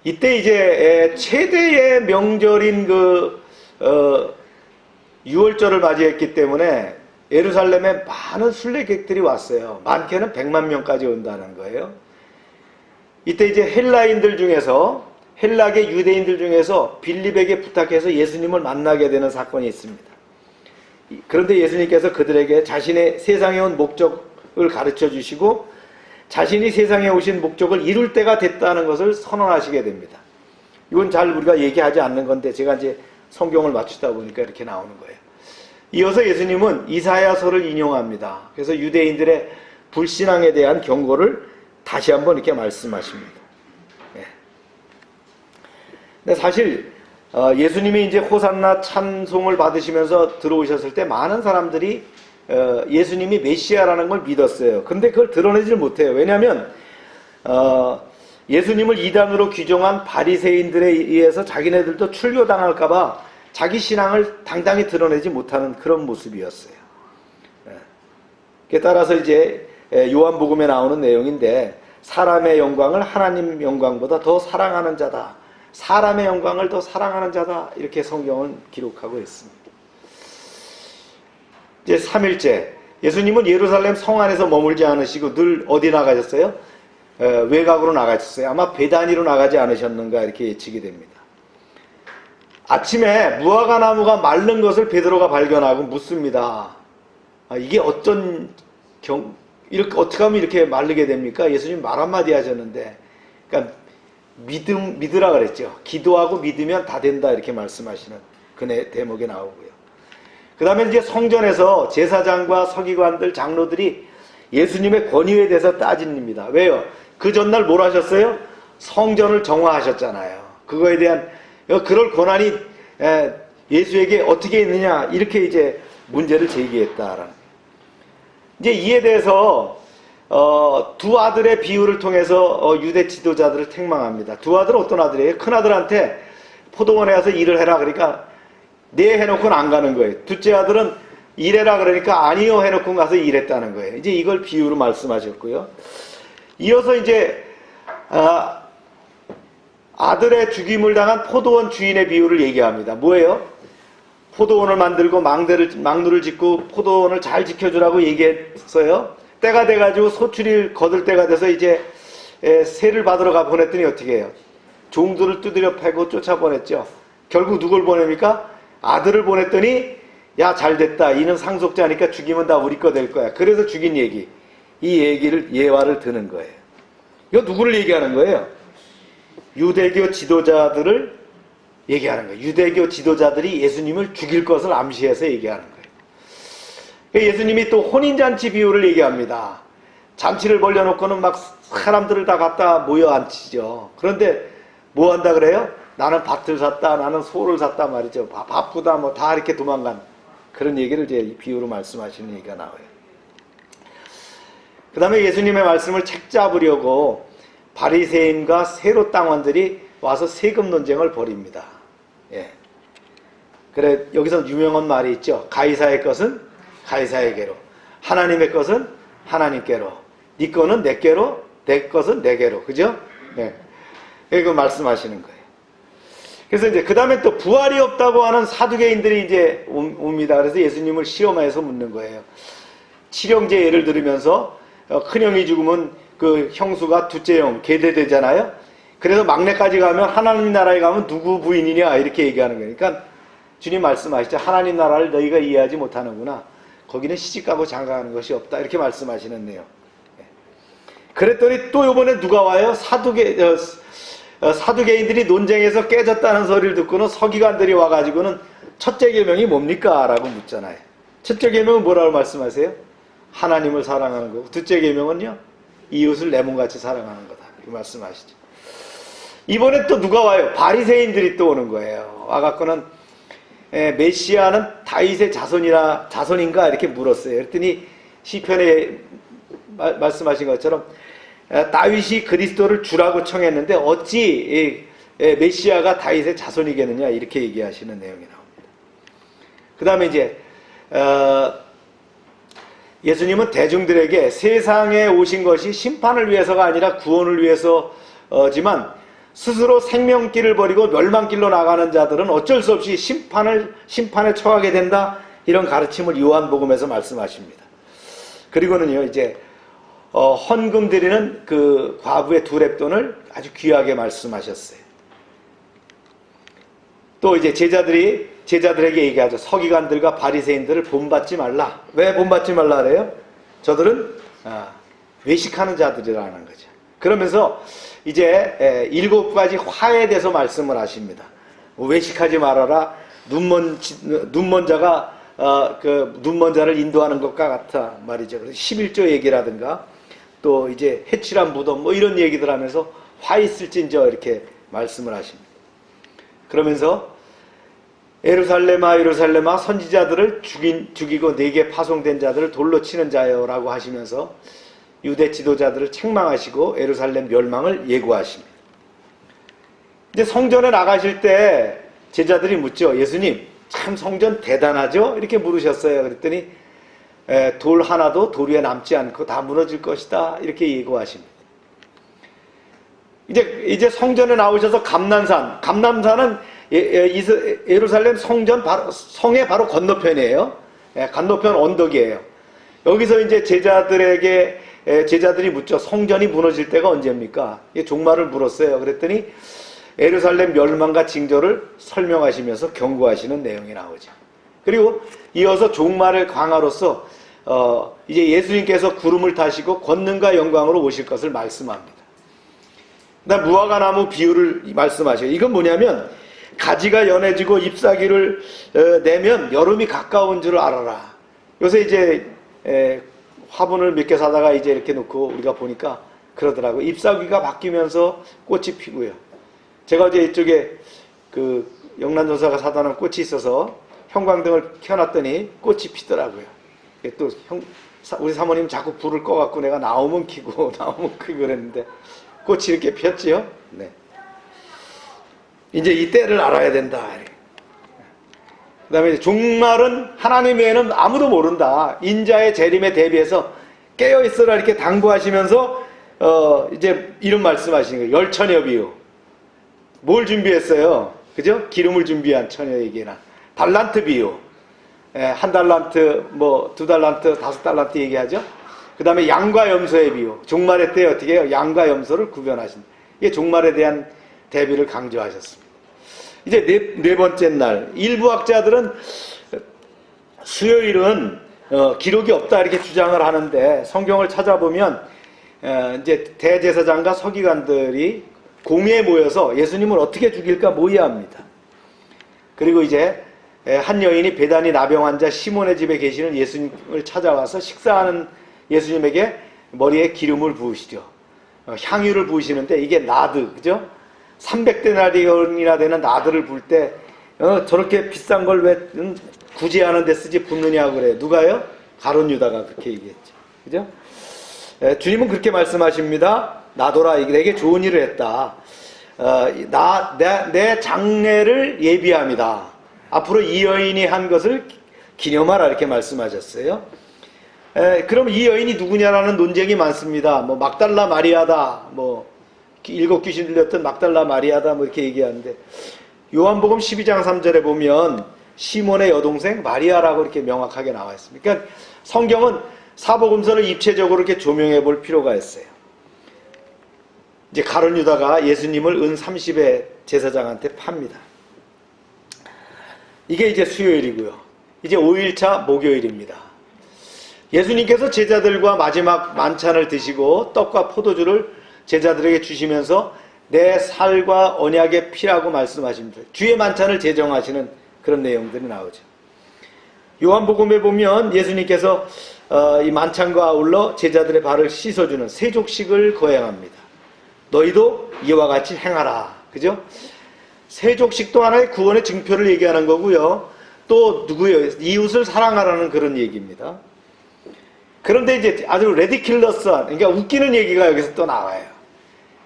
이때 이제 최대의 명절인 유월절을 맞이했기 때문에 예루살렘에 많은 순례객들이 왔어요. 많게는 100만 명까지 온다는 거예요. 이때 이제 헬라인들 중에서, 헬라계 유대인들 중에서 빌립에게 부탁해서 예수님을 만나게 되는 사건이 있습니다. 그런데 예수님께서 그들에게 자신의 세상에 온 목적을 가르쳐 주시고 자신이 세상에 오신 목적을 이룰 때가 됐다는 것을 선언하시게 됩니다. 이건 잘 우리가 얘기하지 않는 건데 제가 이제 성경을 맞추다 보니까 이렇게 나오는 거예요. 이어서 예수님은 이사야서를 인용합니다. 그래서 유대인들의 불신앙에 대한 경고를 다시 한번 이렇게 말씀하십니다. 근데 사실 예수님이 이제 호산나 찬송을 받으시면서 들어오셨을 때 많은 사람들이 예수님이 메시아라는 걸 믿었어요. 근데 그걸 드러내질 못해요. 왜냐하면 예수님을 이단으로 규정한 바리새인들에 의해서 자기네들도 출교당할까 봐 자기 신앙을 당당히 드러내지 못하는 그런 모습이었어요. 따라서 이제 요한복음에 나오는 내용인데 사람의 영광을 하나님 영광보다 더 사랑하는 자다. 사람의 영광을 더 사랑하는 자다. 이렇게 성경은 기록하고 있습니다. 이제 3일째 예수님은 예루살렘 성 안에서 머물지 않으시고 늘 어디 나가셨어요? 외곽으로 나가셨어요. 아마 베다니로 나가지 않으셨는가 이렇게 예측이 됩니다. 아침에 무화과 나무가 마른 것을 베드로가 발견하고 묻습니다. 이게 이렇게 어떻게 하면 이렇게 마르게 됩니까? 예수님 말 한마디 하셨는데, 그러니까 믿으라 그랬죠. 기도하고 믿으면 다 된다 이렇게 말씀하시는 그 대목에 나오고요. 그 다음에 이제 성전에서 제사장과 서기관들, 장로들이 예수님의 권위에 대해서 따집니다. 왜요? 그 전날 뭘 하셨어요? 성전을 정화하셨잖아요. 그거에 대한 그럴 권한이 예수에게 어떻게 있느냐 이렇게 이제 문제를 제기했다라는. 이제 이에 대해서 두 아들의 비유를 통해서 유대 지도자들을 책망합니다. 두 아들은 어떤 아들이에요? 큰 아들한테 포도원에 가서 일을 해라 그러니까 네 해놓고는 안 가는 거예요. 둘째 아들은 일해라 그러니까 아니요 해놓고 가서 일했다는 거예요. 이제 이걸 비유로 말씀하셨고요. 이어서 이제 아들의 죽임을 당한 포도원 주인의 비유를 얘기합니다. 뭐예요? 포도원을 만들고 망루를 짓고 포도원을 잘 지켜주라고 얘기했어요. 때가 돼가지고 소출이 거둘 때가 돼서 이제 세를 받으러 가 보냈더니 어떻게 해요? 종들을 두드려 패고 쫓아보냈죠. 결국 누굴 보냅니까? 아들을 보냈더니 야 잘됐다. 이는 상속자니까 죽이면 다 우리 거 될 거야. 그래서 죽인 얘기. 이 얘기를 예화를 드는 거예요. 이거 누구를 얘기하는 거예요? 유대교 지도자들을 얘기하는 거예요. 유대교 지도자들이 예수님을 죽일 것을 암시해서 얘기하는 거예요. 예수님이 또 혼인잔치 비유를 얘기합니다. 잔치를 벌려놓고는 막 사람들을 다 갖다 모여 앉히죠. 그런데 뭐 한다 그래요? 나는 밭을 샀다, 나는 소를 샀다 말이죠. 바쁘다 뭐 다 이렇게 도망간 그런 얘기를 이제 비유로 말씀하시는 얘기가 나와요. 그 다음에 예수님의 말씀을 책잡으려고 바리새인과 세롯 당원들이 와서 세금 논쟁을 벌입니다. 예. 그래 여기서 유명한 말이 있죠. 가이사의 것은 가이사에게로, 하나님의 것은 하나님께로, 네 거는 내께로, 내 것은 내게로, 그죠? 네. 이거 말씀하시는 거예요. 그래서 이제 그 다음에 또 부활이 없다고 하는 사두개인들이 이제 옵니다. 그래서 예수님을 시험해서 묻는 거예요. 칠형제 예를 들으면서 큰형이 죽으면 그 형수가 둘째 형 계대되잖아요. 그래서 막내까지 가면 하나님 나라에 가면 누구 부인이냐 이렇게 얘기하는 거예요. 그러니까 주님 말씀하시죠. 하나님 나라를 너희가 이해하지 못하는구나. 거기는 시집가고 장가가는 것이 없다. 이렇게 말씀하시는 내용. 그랬더니 또 이번에 누가 와요? 사두개인들이 논쟁에서 깨졌다는 소리를 듣고는 서기관들이 와가지고는 첫째 계명이 뭡니까? 라고 묻잖아요. 첫째 계명은 뭐라고 말씀하세요? 하나님을 사랑하는 거고, 둘째 계명은요, 이웃을 내 몸같이 사랑하는 거다. 이렇게 말씀하시죠. 이번에 또 누가 와요? 바리새인들이 또 오는 거예요. 와갖고는 메시아는 다윗의 자손인가 이렇게 물었어요. 그랬더니 시편에 말씀하신 것처럼 다윗이 그리스도를 주라고 청했는데 어찌 메시아가 다윗의 자손이겠느냐 이렇게 얘기하시는 내용이 나옵니다. 그 다음에 이제 예수님은 대중들에게 세상에 오신 것이 심판을 위해서가 아니라 구원을 위해서지만 스스로 생명길을 버리고 멸망길로 나가는 자들은 어쩔 수 없이 심판에 처하게 된다. 이런 가르침을 요한복음에서 말씀하십니다. 그리고는요, 이제 헌금 드리는 그 과부의 두 렙돈을 아주 귀하게 말씀하셨어요. 또 이제 제자들에게 얘기하죠. 서기관들과 바리새인들을 본받지 말라. 왜 본받지 말라 그래요? 저들은 외식하는 자들이라는 거죠. 그러면서 이제 7가지 화에 대해서 말씀을 하십니다. 외식하지 말아라. 눈먼 자가 눈먼 자를 인도하는 것과 같아 말이죠. 그래서 11조 얘기라든가 또 이제 해칠한 무덤 뭐 이런 얘기들 하면서 화 있을진저 이렇게 말씀을 하십니다. 그러면서 예루살렘아 예루살렘아 선지자들을 죽이고 내게 파송된 자들을 돌로 치는 자여라고 하시면서 유대 지도자들을 책망하시고 예루살렘 멸망을 예고하십니다. 이제 성전에 나가실 때 제자들이 묻죠. 예수님 참 성전 대단하죠? 이렇게 물으셨어요. 그랬더니 돌 하나도 돌 위에 남지 않고 다 무너질 것이다. 이렇게 예고하십니다. 이제 성전에 나오셔서 감람산은 예루살렘 성의 바로 건너편이에요. 건너편 언덕이에요. 여기서 이제 제자들이 묻죠. 성전이 무너질 때가 언제입니까? 종말을 물었어요. 그랬더니 예루살렘 멸망과 징조를 설명하시면서 경고하시는 내용이 나오죠. 그리고 이어서 종말의 강화로서 이제 예수님께서 구름을 타시고 권능과 영광으로 오실 것을 말씀합니다. 그다음 무화과 나무 비유를 말씀하셔요. 이건 뭐냐면 가지가 연해지고 잎사귀를 내면 여름이 가까운 줄 알아라. 요새 이제 화분을 몇 개 사다가 이제 이렇게 놓고 우리가 보니까 그러더라고요. 잎사귀가 바뀌면서 꽃이 피고요. 제가 어제 이쪽에 그 영란전사가 사다 놓은 꽃이 있어서 형광등을 켜놨더니 꽃이 피더라고요. 또 우리 사모님 자꾸 불을 꺼갖고 내가 나오면 켜고 나오면 켜고 그랬는데 꽃이 이렇게 피었지요. 네. 이제 이 때를 알아야 된다. 그 다음에 종말은 하나님 외에는 아무도 모른다. 인자의 재림에 대비해서 깨어있으라 이렇게 당부하시면서 이제 이런 말씀하시는 거예요. 열처녀 비유. 뭘 준비했어요? 그죠? 기름을 준비한 처녀에게나. 달란트 비유. 한 달란트, 두 달란트, 5달란트 얘기하죠? 그 다음에 양과 염소의 비유. 종말의 때에 어떻게 해요? 양과 염소를 구별하신다. 이게 종말에 대한 대비를 강조하셨습니다. 이제 네 번째 날. 일부 학자들은 수요일은 기록이 없다 이렇게 주장을 하는데 성경을 찾아보면 이제 대제사장과 서기관들이 공회에 모여서 예수님을 어떻게 죽일까 모의합니다. 그리고 이제 한 여인이 베다니 나병 환자 시몬의 집에 계시는 예수님을 찾아와서 식사하는 예수님에게 머리에 기름을 부으시죠. 향유를 부으시는데 이게 나드, 그죠? 300데나리온이나 되는 나드를 부을 때 저렇게 비싼 걸 왜 구제하는 데 쓰지 붓느냐고 그래요. 누가요? 가룟 유다가 그렇게 얘기했죠. 그죠? 주님은 그렇게 말씀하십니다. 나더라 내게 좋은 일을 했다. 내 장례를 예비합니다. 앞으로 이 여인이 한 것을 기념하라 이렇게 말씀하셨어요. 그럼 이 여인이 누구냐라는 논쟁이 많습니다. 막달라 마리아다, 7 귀신 들렸던 막달라 마리아다, 이렇게 얘기하는데, 요한복음 12장 3절에 보면, 시몬의 여동생 마리아라고 이렇게 명확하게 나와 있습니다. 그러니까 성경은 사복음서를 입체적으로 이렇게 조명해 볼 필요가 있어요. 이제 가룟 유다가 예수님을 은 30의 제사장한테 팝니다. 이게 이제 수요일이고요. 이제 5일차 목요일입니다. 예수님께서 제자들과 마지막 만찬을 드시고 떡과 포도주를 제자들에게 주시면서 내 살과 언약의 피라고 말씀하십니다. 주의 만찬을 제정하시는 그런 내용들이 나오죠. 요한복음에 보면 예수님께서 이 만찬과 아울러 제자들의 발을 씻어주는 세족식을 거행합니다. 너희도 이와 같이 행하라. 그죠? 세족식도 하나의 구원의 증표를 얘기하는 거고요. 또 누구예요? 이웃을 사랑하라는 그런 얘기입니다. 그런데 이제 아주 레디킬러스한, 그러니까 웃기는 얘기가 여기서 또 나와요.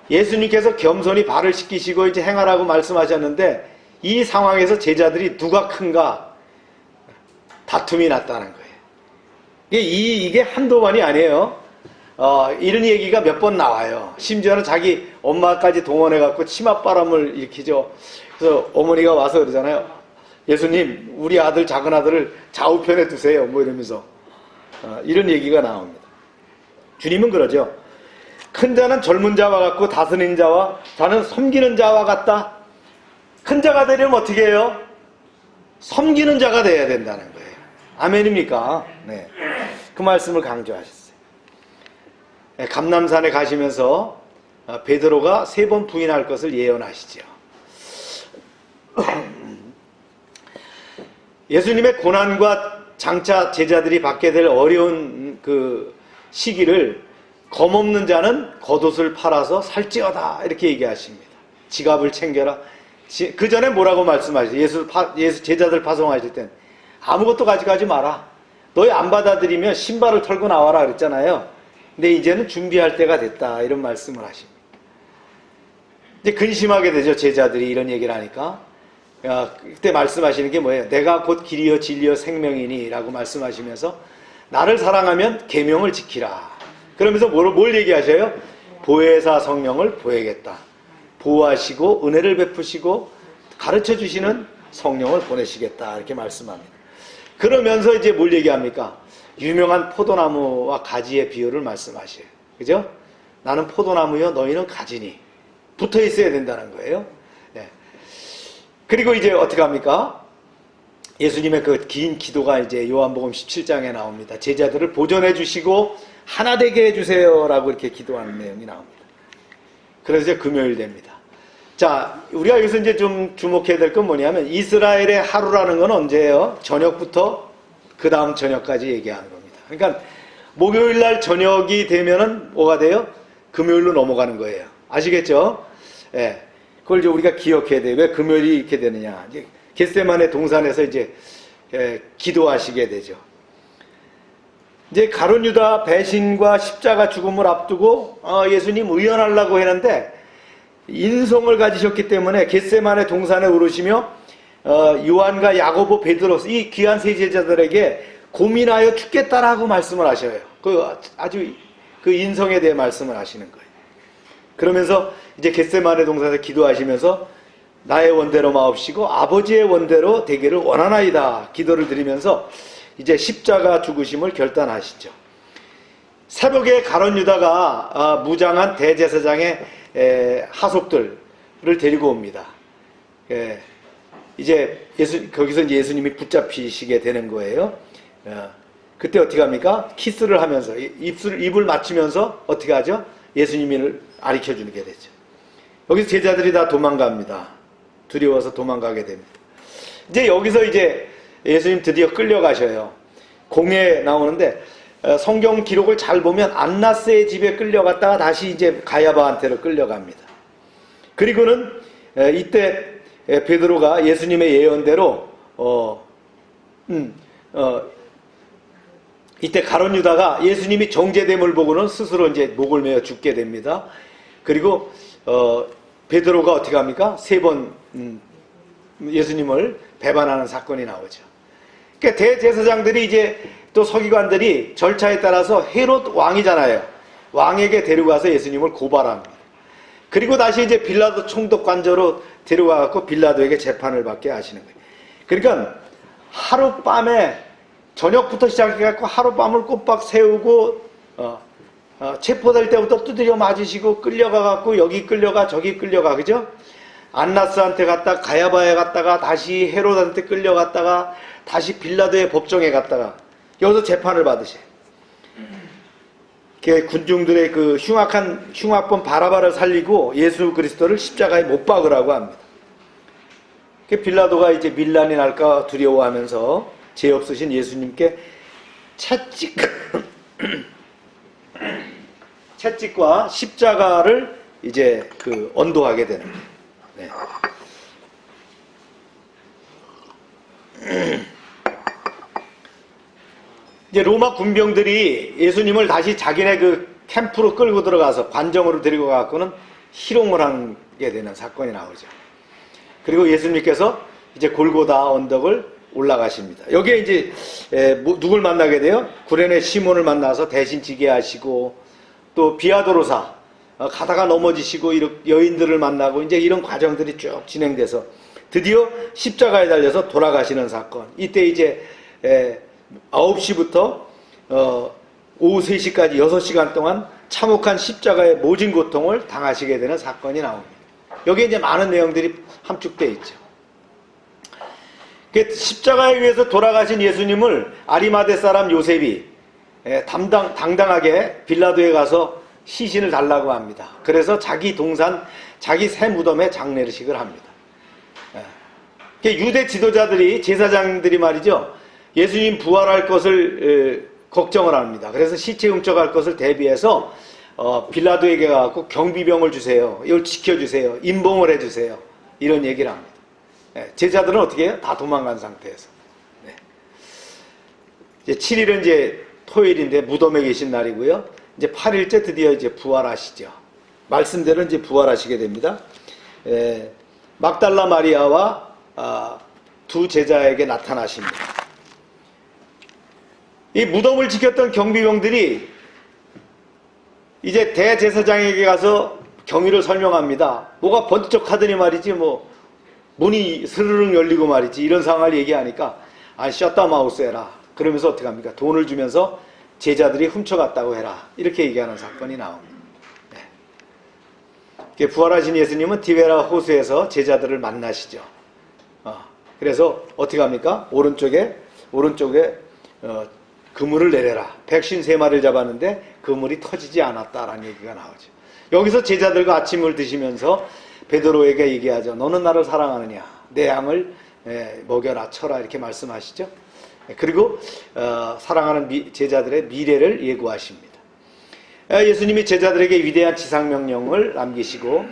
예수님께서 겸손히 발을 씻기시고 이제 행하라고 말씀하셨는데 이 상황에서 제자들이 누가 큰가 다툼이 났다는 거예요. 이게 한두 번이 아니에요. 이런 얘기가 몇 번 나와요. 심지어는 자기 엄마까지 동원해갖고 치맛바람을 일으키죠. 그래서 어머니가 와서 그러잖아요. 예수님, 우리 아들, 작은 아들을 좌우편에 두세요. 뭐 이러면서. 이런 얘기가 나옵니다. 주님은 그러죠. 큰 자는 젊은 자와 같고 다스린 자와 자는 섬기는 자와 같다. 큰 자가 되려면 어떻게 해요? 섬기는 자가 돼야 된다는 거예요. 아멘입니까? 네. 그 말씀을 강조하셨어요. 네, 감람산에 가시면서 베드로가 3번 부인할 것을 예언하시죠. 예수님의 고난과 장차 제자들이 받게 될 어려운 그 시기를 검없는 자는 겉옷을 팔아서 살찌어다 이렇게 얘기하십니다. 지갑을 챙겨라. 그 전에 뭐라고 말씀하시죠? 예수 제자들 파송하실 땐 아무것도 가져가지 마라. 너희 안 받아들이면 신발을 털고 나와라 그랬잖아요. 근데 이제는 준비할 때가 됐다 이런 말씀을 하십니다. 이제 근심하게 되죠. 제자들이 이런 얘기를 하니까. 그때 말씀하시는 게 뭐예요? 내가 곧 길이요 진리요 생명이니 라고 말씀하시면서 나를 사랑하면 계명을 지키라. 그러면서 뭘 얘기하셔요? 보혜사 성령을 보내겠다. 보호하시고 은혜를 베푸시고 가르쳐주시는 성령을 보내시겠다 이렇게 말씀합니다. 그러면서 이제 뭘 얘기합니까? 유명한 포도나무와 가지의 비유를 말씀하셔요. 그죠? 나는 포도나무요 너희는 가지니 붙어 있어야 된다는 거예요. 네. 그리고 이제 어떻게 합니까? 예수님의 그 긴 기도가 이제 요한복음 17장에 나옵니다. 제자들을 보존해 주시고 하나 되게 해주세요 라고 이렇게 기도하는 내용이 나옵니다. 그래서 이제 금요일 됩니다. 자, 우리가 여기서 이제 좀 주목해야 될 건 뭐냐면 이스라엘의 하루라는 건 언제예요? 저녁부터 그 다음 저녁까지 얘기하는 겁니다. 그러니까 목요일 날 저녁이 되면은 뭐가 돼요? 금요일로 넘어가는 거예요. 아시겠죠? 예. 그걸 이제 우리가 기억해야 돼요. 왜 금요일이 이렇게 되느냐. 이제 겟세마네 동산에서 이제 기도하시게 되죠. 이제 가룟 유다 배신과 십자가 죽음을 앞두고 예수님 의연하려고 했는데 인성을 가지셨기 때문에 겟세마네 동산에 오르시며 요한과 야고보 베드로 이 귀한 세 제자들에게 고민하여 죽겠다라고 말씀을 하셔요. 아주 그 인성에 대해 말씀을 하시는 거예요. 그러면서 이제 겟세마네 동산에서 기도하시면서 나의 원대로 마옵시고 아버지의 원대로 되기를 원하나이다 기도를 드리면서 이제 십자가 죽으심을 결단하시죠. 새벽에 가룟 유다가 무장한 대제사장의 하속들을 데리고 옵니다. 이제 거기서 예수님이 붙잡히시게 되는 거예요. 그때 어떻게 합니까? 키스를 하면서 입을 맞추면서 어떻게 하죠? 예수님을 가르쳐주게 되죠. 여기서 제자들이 다 도망갑니다. 두려워서 도망가게 됩니다. 이제 여기서 이제 예수님 드디어 끌려가셔요. 공에 나오는데 성경 기록을 잘 보면 안나스의 집에 끌려갔다가 다시 이제 가야바한테로 끌려갑니다. 그리고는 이때 베드로가 예수님의 예언대로 이때 가룟 유다가 예수님이 정죄됨을 보고는 스스로 이제 목을 메어 죽게 됩니다. 그리고 베드로가 어떻게 합니까? 3번 예수님을 배반하는 사건이 나오죠. 그러니까 대제사장들이 이제 또 서기관들이 절차에 따라서 헤롯 왕이잖아요. 왕에게 데려가서 예수님을 고발합니다. 그리고 다시 이제 빌라도 총독관저로 데려가서 빌라도에게 재판을 받게 하시는 거예요. 그러니까 하룻밤에 저녁부터 시작해갖고 하룻밤을 꼬박 세우고 체포될 때부터 두드려 맞으시고 끌려가갖고 여기 끌려가 저기 끌려가 그죠? 안나스한테 갔다가 가야바에 갔다가 다시 헤롯한테 끌려갔다가 다시 빌라도의 법정에 갔다가 여기서 재판을 받으셔요. 군중들의 그 흉악범 바라바를 살리고 예수 그리스도를 십자가에 못 박으라고 합니다. 빌라도가 이제 밀란이 날까 두려워하면서 죄 없으신 예수님께 채찍과 십자가를 이제 언도하게 되는 거예요. 네. 이제 로마 군병들이 예수님을 다시 자기네 캠프로 끌고 들어가서 관정으로 데리고 가고는 희롱을 하게 되는 사건이 나오죠. 그리고 예수님께서 이제 골고다 언덕을 올라가십니다. 여기에 이제 누굴 만나게 돼요? 구레네 시몬을 만나서 대신 지게 하시고, 또 비아도로사 가다가 넘어지시고 여인들을 만나고 이제 이런 과정들이 쭉 진행돼서 드디어 십자가에 달려서 돌아가시는 사건. 이때 이제 9시부터 오후 3시까지 6시간 동안 참혹한 십자가의 모진 고통을 당하시게 되는 사건이 나옵니다. 여기에 이제 많은 내용들이 함축되어 있죠. 십자가에 의해서 돌아가신 예수님을 아리마대 사람 요셉이 당당하게 빌라도에 가서 시신을 달라고 합니다. 그래서 자기 동산, 자기 새 무덤에 장례식을 합니다. 유대 지도자들이, 제사장들이 말이죠, 예수님 부활할 것을 걱정을 합니다. 그래서 시체 훔쳐갈 것을 대비해서 빌라도에게 가서 경비병을 주세요. 이걸 지켜주세요. 임봉을 해주세요. 이런 얘기를 합니다. 제자들은 어떻게 해요? 다 도망간 상태에서. 네. 이제 7일은 이제 토요일인데 무덤에 계신 날이고요. 이제 8일째 드디어 이제 부활하시죠. 말씀대로 이제 부활하시게 됩니다. 막달라 마리아와 두 제자에게 나타나십니다. 이 무덤을 지켰던 경비병들이 이제 대제사장에게 가서 경위를 설명합니다. 뭐가 번쩍 하더니 말이지, 문이 스르륵 열리고 말이지, 이런 상황을 얘기하니까, 셧다마우스 해라. 그러면서 어떻게 합니까? 돈을 주면서 제자들이 훔쳐갔다고 해라. 이렇게 얘기하는 사건이 나옵니다. 네. 부활하신 예수님은 디베라 호수에서 제자들을 만나시죠. 그래서 어떻게 합니까? 오른쪽에 그물을 내려라. 백신 3마리를 잡았는데 그물이 터지지 않았다라는 얘기가 나오죠. 여기서 제자들과 아침을 드시면서 베드로에게 얘기하죠. 너는 나를 사랑하느냐? 내 양을 먹여라, 쳐라, 이렇게 말씀하시죠. 그리고 사랑하는 제자들의 미래를 예고하십니다. 예수님이 제자들에게 위대한 지상명령을 남기시고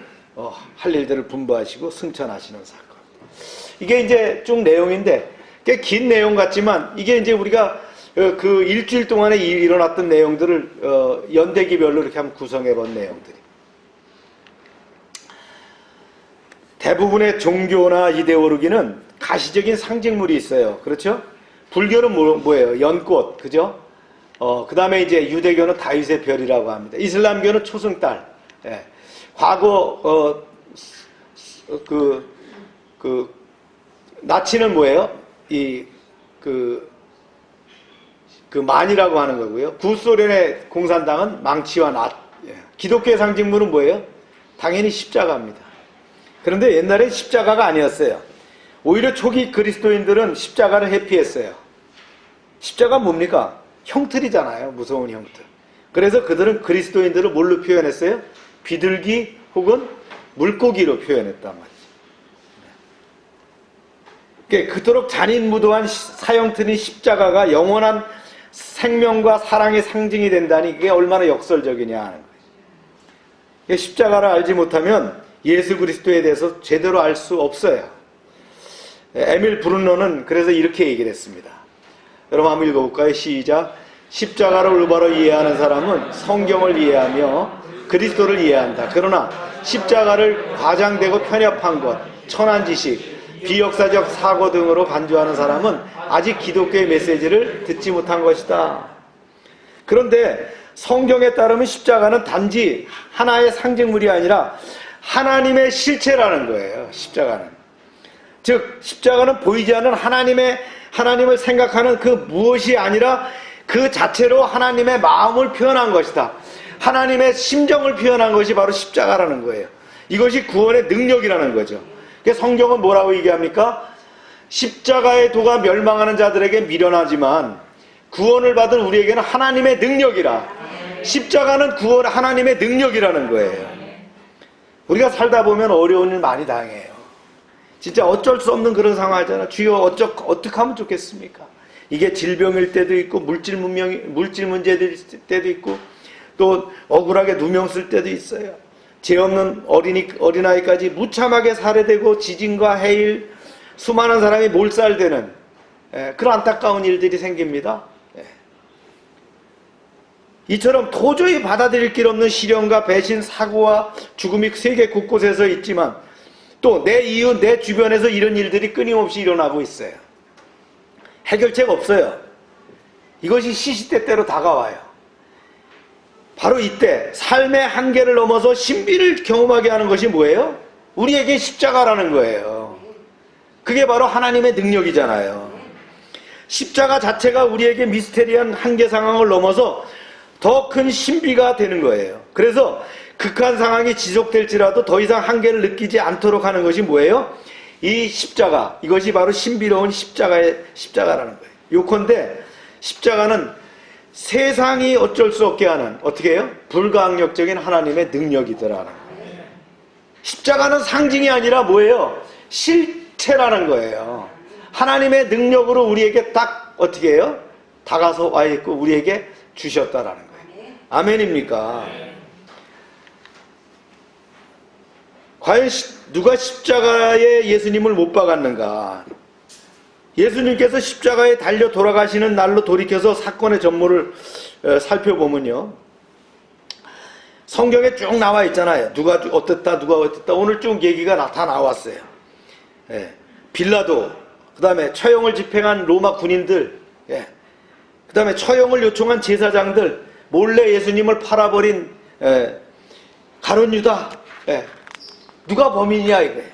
할 일들을 분부하시고 승천하시는 사건. 이게 이제 쭉 내용인데, 꽤 긴 내용 같지만, 이게 이제 우리가 그 일주일 동안에 일어났던 내용들을 연대기별로 이렇게 한번 구성해 본 내용들이. 대부분의 종교나 이데올로기는 가시적인 상징물이 있어요. 그렇죠? 불교는 뭐예요? 연꽃, 그죠? 그 다음에 이제 유대교는 다윗의 별이라고 합니다. 이슬람교는 초승달. 예. 과거, 나치는 뭐예요? 만이라고 하는 거고요. 구소련의 공산당은 망치와 낫. 예. 기독교의 상징물은 뭐예요? 당연히 십자가입니다. 그런데 옛날에 십자가가 아니었어요. 오히려 초기 그리스도인들은 십자가를 회피했어요. 십자가 뭡니까? 형틀이잖아요. 무서운 형틀. 그래서 그들은 그리스도인들을 뭘로 표현했어요? 비둘기 혹은 물고기로 표현했단 말이죠. 그토록 잔인무도한 사형틀인 십자가가 영원한 생명과 사랑의 상징이 된다니 이게 얼마나 역설적이냐 하는 거예요. 십자가를 알지 못하면 예수 그리스도에 대해서 제대로 알 수 없어요. 에밀 브룬노는 그래서 이렇게 얘기를 했습니다. 여러분 한번 읽어볼까요? 시작. 십자가를 올바로 이해하는 사람은 성경을 이해하며 그리스도를 이해한다. 그러나 십자가를 과장되고 편협한 것, 천한 지식, 비역사적 사고 등으로 간주하는 사람은 아직 기독교의 메시지를 듣지 못한 것이다. 그런데 성경에 따르면 십자가는 단지 하나의 상징물이 아니라 하나님의 실체라는 거예요. 십자가는. 즉 십자가는 보이지 않는 하나님을 생각하는 그 무엇이 아니라 그 자체로 하나님의 마음을 표현한 것이다. 하나님의 심정을 표현한 것이 바로 십자가라는 거예요. 이것이 구원의 능력이라는 거죠. 성경은 뭐라고 얘기합니까? 십자가의 도가 멸망하는 자들에게 미련하지만 구원을 받은 우리에게는 하나님의 능력이라. 십자가는 구원 하나님의 능력이라는 거예요. 우리가 살다 보면 어려운 일 많이 당해요. 진짜 어쩔 수 없는 그런 상황이잖아. 주여 어떻게 하면 좋겠습니까? 이게 질병일 때도 있고 물질 문제일 때도 있고 또 억울하게 누명 쓸 때도 있어요. 죄 없는 어린아이까지 무참하게 살해되고 지진과 해일 수많은 사람이 몰살되는 그런 안타까운 일들이 생깁니다. 이처럼 도저히 받아들일 길 없는 시련과 배신, 사고와 죽음이 세계 곳곳에서 있지만 또 내 이웃, 내 주변에서 이런 일들이 끊임없이 일어나고 있어요. 해결책 없어요. 이것이 시시때때로 다가와요. 바로 이때 삶의 한계를 넘어서 신비를 경험하게 하는 것이 뭐예요? 우리에게 십자가라는 거예요. 그게 바로 하나님의 능력이잖아요. 십자가 자체가 우리에게 미스테리한 한계 상황을 넘어서 더 큰 신비가 되는 거예요. 그래서 극한 상황이 지속될지라도 더 이상 한계를 느끼지 않도록 하는 것이 뭐예요? 이 십자가, 이것이 바로 신비로운 십자가라는 거예요. 요컨대 십자가는 세상이 어쩔 수 없게 하는, 어떻게 해요? 불가항력적인 하나님의 능력이더라는 거예요. 십자가는 상징이 아니라 뭐예요? 실체라는 거예요. 하나님의 능력으로 우리에게 딱 어떻게 해요? 다가서 와 있고 우리에게 주셨다라는 거예요. 아멘입니까? 과연 누가 십자가에 예수님을 못 박았는가? 예수님께서 십자가에 달려 돌아가시는 날로 돌이켜서 사건의 전모를 살펴보면요, 성경에 쭉 나와 있잖아요. 누가 어땠다 누가 어땠다 오늘 쭉 얘기가 다 나왔어요. 빌라도, 그 다음에 처형을 집행한 로마 군인들, 그 다음에 처형을 요청한 제사장들, 몰래 예수님을 팔아버린 가룟 유다, 누가 범인이야 이거예요.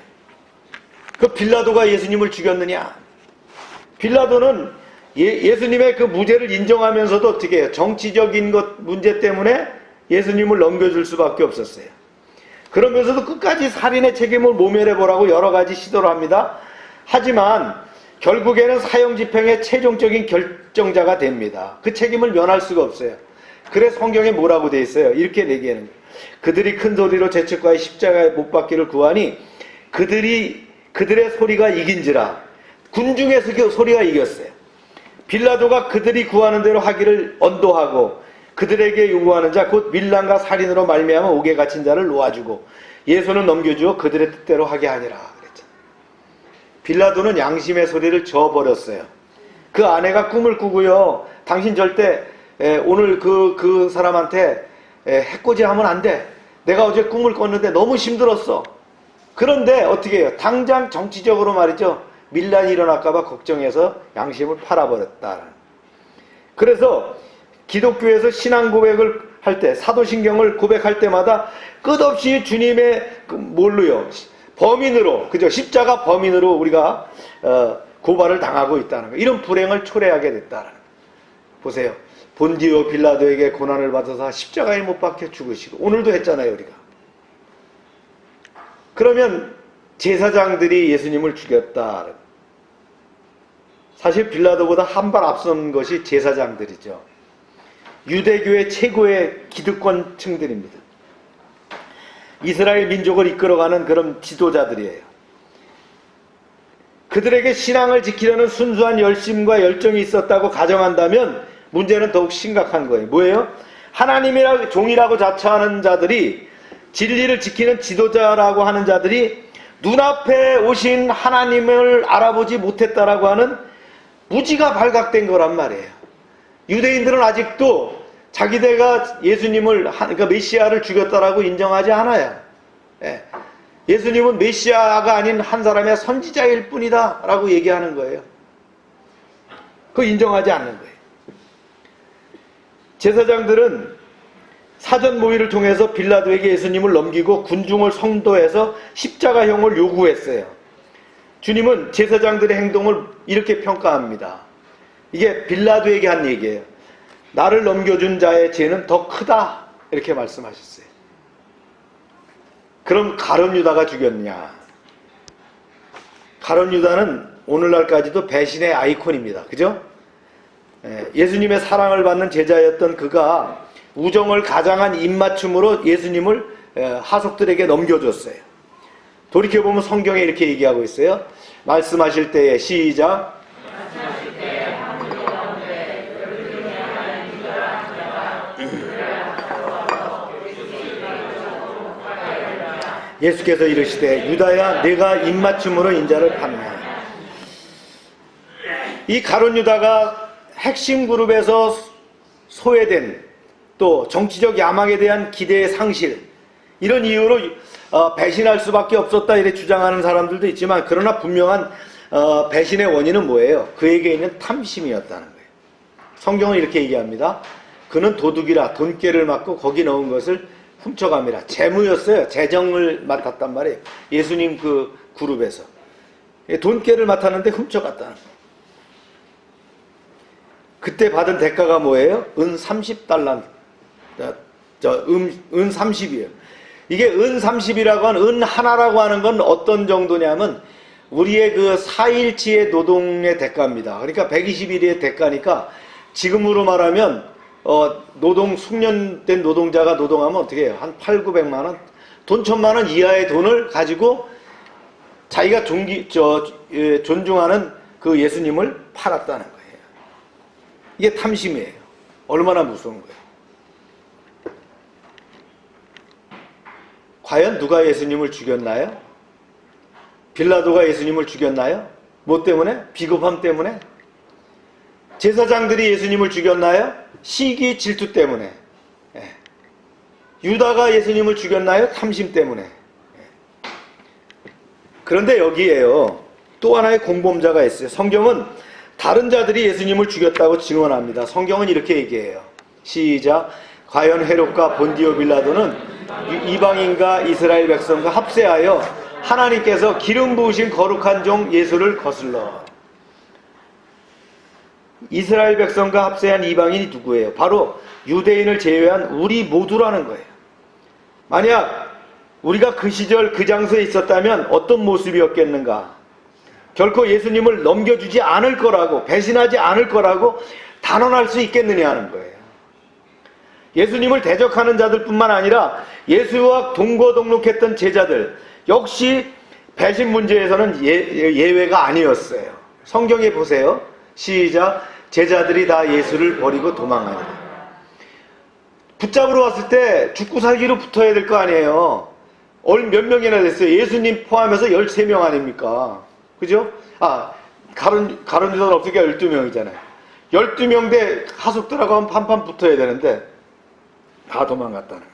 그 빌라도가 예수님을 죽였느냐? 빌라도는 예수님의 그 무죄를 인정하면서도 어떻게 해요? 정치적인 문제 때문에 예수님을 넘겨줄 수밖에 없었어요. 그러면서도 끝까지 살인의 책임을 모면해보라고 여러 가지 시도를 합니다. 하지만 결국에는 사형 집행의 최종적인 결정자가 됩니다. 그 책임을 면할 수가 없어요. 그래서 성경에 뭐라고 돼 있어요? 이렇게 얘기하는 거예요. 그들이 큰 소리로 제측과의 십자가에 못 박기를 구하니 그들의 소리가 이긴지라. 군중의 소리가 이겼어요. 빌라도가 그들이 구하는 대로 하기를 언도하고 그들에게 요구하는 자 곧 밀란과 살인으로 말미암아 옥에 갇힌 자를 놓아주고 예수는 넘겨주어 그들의 뜻대로 하게 하니라 그랬잖아요. 빌라도는 양심의 소리를 저어버렸어요. 그 아내가 꿈을 꾸고요, 당신 절대 오늘 그 사람한테 해코지하면 안 돼. 내가 어제 꿈을 꿨는데 너무 힘들었어. 그런데 어떻게 해요? 당장 정치적으로 말이죠, 밀란이 일어날까봐 걱정해서 양심을 팔아버렸다. 그래서 기독교에서 신앙 고백을 할 때, 사도신경을 고백할 때마다 끝없이 주님의 뭘로요? 범인으로, 그죠? 십자가 범인으로 우리가 고발을 당하고 있다는 거. 이런 불행을 초래하게 됐다는 거. 보세요. 본디오 빌라도에게 고난을 받아서 십자가에 못 박혀 죽으시고, 오늘도 했잖아요, 우리가. 그러면 제사장들이 예수님을 죽였다. 사실 빌라도보다 한 발 앞선 것이 제사장들이죠. 유대교의 최고의 기득권층들입니다. 이스라엘 민족을 이끌어가는 그런 지도자들이에요. 그들에게 신앙을 지키려는 순수한 열심과 열정이 있었다고 가정한다면 문제는 더욱 심각한 거예요. 뭐예요? 하나님이라고 종이라고 자처하는 자들이, 진리를 지키는 지도자라고 하는 자들이 눈앞에 오신 하나님을 알아보지 못했다라고 하는 무지가 발각된 거란 말이에요. 유대인들은 아직도 자기네가 예수님을, 그러니까 메시아를 죽였다라고 인정하지 않아요. 예수님은 메시아가 아닌 한 사람의 선지자일 뿐이다 라고 얘기하는 거예요. 그거 인정하지 않는 거예요. 제사장들은 사전 모의를 통해서 빌라도에게 예수님을 넘기고 군중을 성도해서 십자가형을 요구했어요. 주님은 제사장들의 행동을 이렇게 평가합니다. 이게 빌라도에게 한 얘기예요. 나를 넘겨준 자의 죄는 더 크다, 이렇게 말씀하셨어요. 그럼 가룟 유다가 죽였냐? 가룟 유다는 오늘날까지도 배신의 아이콘입니다. 그죠? 예수님의 사랑을 받는 제자였던 그가 우정을 가장한 입맞춤으로 예수님을 하속들에게 넘겨줬어요. 돌이켜보면 성경에 이렇게 얘기하고 있어요. 말씀하실 때에 시작. 예수께서 이르시되 유다야 내가 입맞춤으로 인자를 판매. 이 가룟 유다가 핵심 그룹에서 소외된 또 정치적 야망에 대한 기대의 상실 이런 이유로 배신할 수밖에 없었다 이렇게 주장하는 사람들도 있지만 그러나 분명한 배신의 원인은 뭐예요? 그에게 있는 탐심이었다는 거예요. 성경은 이렇게 얘기합니다. 그는 도둑이라 돈깨를 맞고 거기 넣은 것을 훔쳐갑니다. 재무였어요. 재정을 맡았단 말이에요. 예수님 그 그룹에서. 돈깨를 맡았는데 훔쳐갔다는 거예요. 그때 받은 대가가 뭐예요? 은 30달란. 은 30이에요. 이게 은 30이라고 하는 은 하나라고 하는 건 어떤 정도냐면 우리의 그 4일치의 노동의 대가입니다. 그러니까 120일의 대가니까 지금으로 말하면 노동 숙련된 노동자가 노동하면 어떻게 해요? 한 8, 900만 원? 돈 1000만 원 이하의 돈을 가지고 자기가 존중하는 그 예수님을 팔았다는 거예요. 이게 탐심이에요. 얼마나 무서운 거예요. 과연 누가 예수님을 죽였나요? 빌라도가 예수님을 죽였나요? 뭐 때문에? 비겁함 때문에? 제사장들이 예수님을 죽였나요? 시기 질투 때문에. 유다가 예수님을 죽였나요? 탐심 때문에. 그런데 여기에요. 또 하나의 공범자가 있어요. 성경은 다른 자들이 예수님을 죽였다고 증언합니다. 성경은 이렇게 얘기해요. 시작. 과연 헤롯과 본디오 빌라도는 이방인과 이스라엘 백성과 합세하여 하나님께서 기름 부으신 거룩한 종 예수를 거슬러. 이스라엘 백성과 합세한 이방인이 누구예요? 바로 유대인을 제외한 우리 모두라는 거예요. 만약 우리가 그 시절 그 장소에 있었다면 어떤 모습이었겠는가? 결코 예수님을 넘겨주지 않을 거라고, 배신하지 않을 거라고 단언할 수 있겠느냐 하는 거예요. 예수님을 대적하는 자들뿐만 아니라 예수와 동거동록했던 제자들 역시 배신 문제에서는 예외가 아니었어요. 성경에 보세요. 시작. 제자들이 다 예수를 버리고 도망하니라. 붙잡으러 왔을 때 죽고 살기로 붙어야 될 거 아니에요. 몇 명이나 됐어요? 예수님 포함해서 13명 아닙니까? 그죠? 가룟 유다는 없으니까 12명이잖아요. 12명 대 하숙들하고 하면 판판 붙어야 되는데 다 도망갔다는 거예요.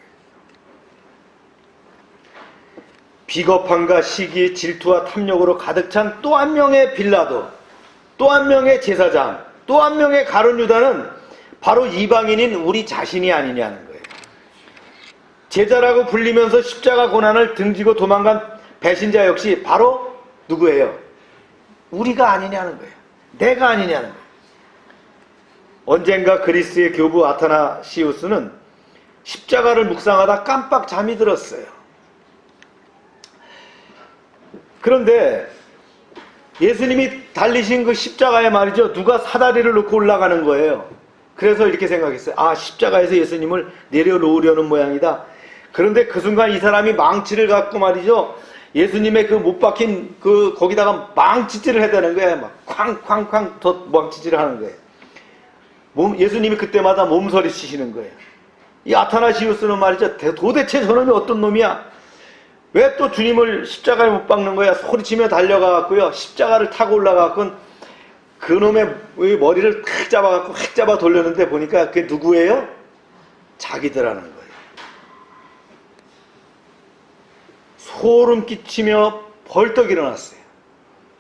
비겁함과 시기, 질투와 탐욕으로 가득 찬 또 한 명의 빌라도, 또 한 명의 제사장, 또 한 명의 가룟 유다는 바로 이방인인 우리 자신이 아니냐는 거예요. 제자라고 불리면서 십자가 고난을 등지고 도망간 배신자 역시 바로 누구예요? 우리가 아니냐는 거예요. 내가 아니냐는 거예요. 언젠가 그리스의 교부 아타나시우스는 십자가를 묵상하다 깜빡 잠이 들었어요. 그런데 예수님이 달리신 그 십자가에 말이죠. 누가 사다리를 놓고 올라가는 거예요. 그래서 이렇게 생각했어요. 십자가에서 예수님을 내려놓으려는 모양이다. 그런데 그 순간 이 사람이 망치를 갖고 말이죠. 예수님의 그 못 박힌 거기다가 망치질을 해야 되는 거예요. 막 쾅쾅쾅 더 망치질을 하는 거예요. 예수님이 그때마다 몸서리 치시는 거예요. 이 아타나시우스는 말이죠. 도대체 저놈이 어떤 놈이야? 왜 또 주님을 십자가에 못 박는 거야? 소리치며 달려가갖고요. 십자가를 타고 올라가갖고 그놈의 머리를 탁 잡아갖고 확 잡아 돌렸는데 보니까 그게 누구예요? 자기들하는 거예요. 소름 끼치며 벌떡 일어났어요.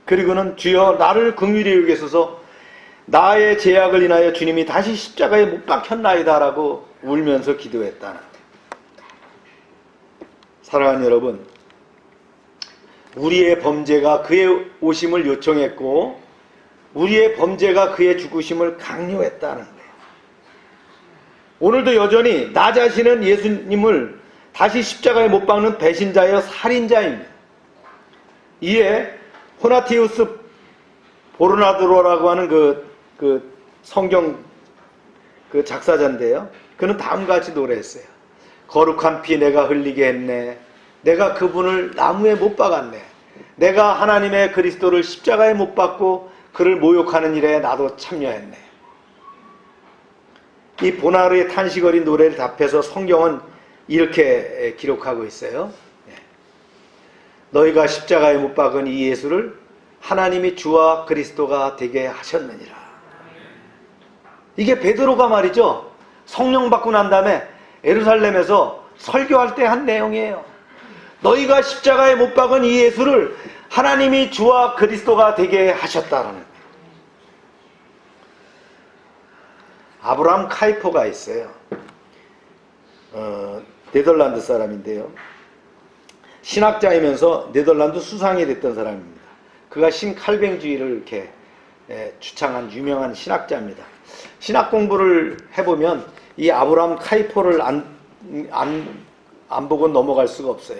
그리고는 주여 나를 긍휼히 여기소서 나의 죄악을 인하여 주님이 다시 십자가에 못 박혔나이다 라고 울면서 기도했다는 거예요. 사랑하는 여러분, 우리의 범죄가 그의 오심을 요청했고 우리의 범죄가 그의 죽으심을 강요했다는 거예요. 오늘도 여전히 나 자신은 예수님을 다시 십자가에 못 박는 배신자여 살인자입니다. 이에 호나티우스 보르나드로라고 하는 그 성경 그 작사자인데요. 그는 다음과 같이 노래했어요. 거룩한 피 내가 흘리게 했네. 내가 그분을 나무에 못 박았네. 내가 하나님의 그리스도를 십자가에 못 박고 그를 모욕하는 일에 나도 참여했네. 이 보나르의 탄식 어린 노래를 답해서 성경은 이렇게 기록하고 있어요. 너희가 십자가에 못 박은 이 예수를 하나님이 주와 그리스도가 되게 하셨느니라. 이게 베드로가 말이죠. 성령 받고 난 다음에 예루살렘에서 설교할 때 한 내용이에요. 너희가 십자가에 못 박은 이 예수를 하나님이 주와 그리스도가 되게 하셨다라는 거예요. 아브라함 카이퍼가 있어요. 네덜란드 사람인데요. 신학자이면서 네덜란드 수상이 됐던 사람입니다. 그가 신칼뱅주의를 이렇게 주창한 유명한 신학자입니다. 신학 공부를 해보면 이 아브라함 카이퍼를 안 보고 넘어갈 수가 없어요.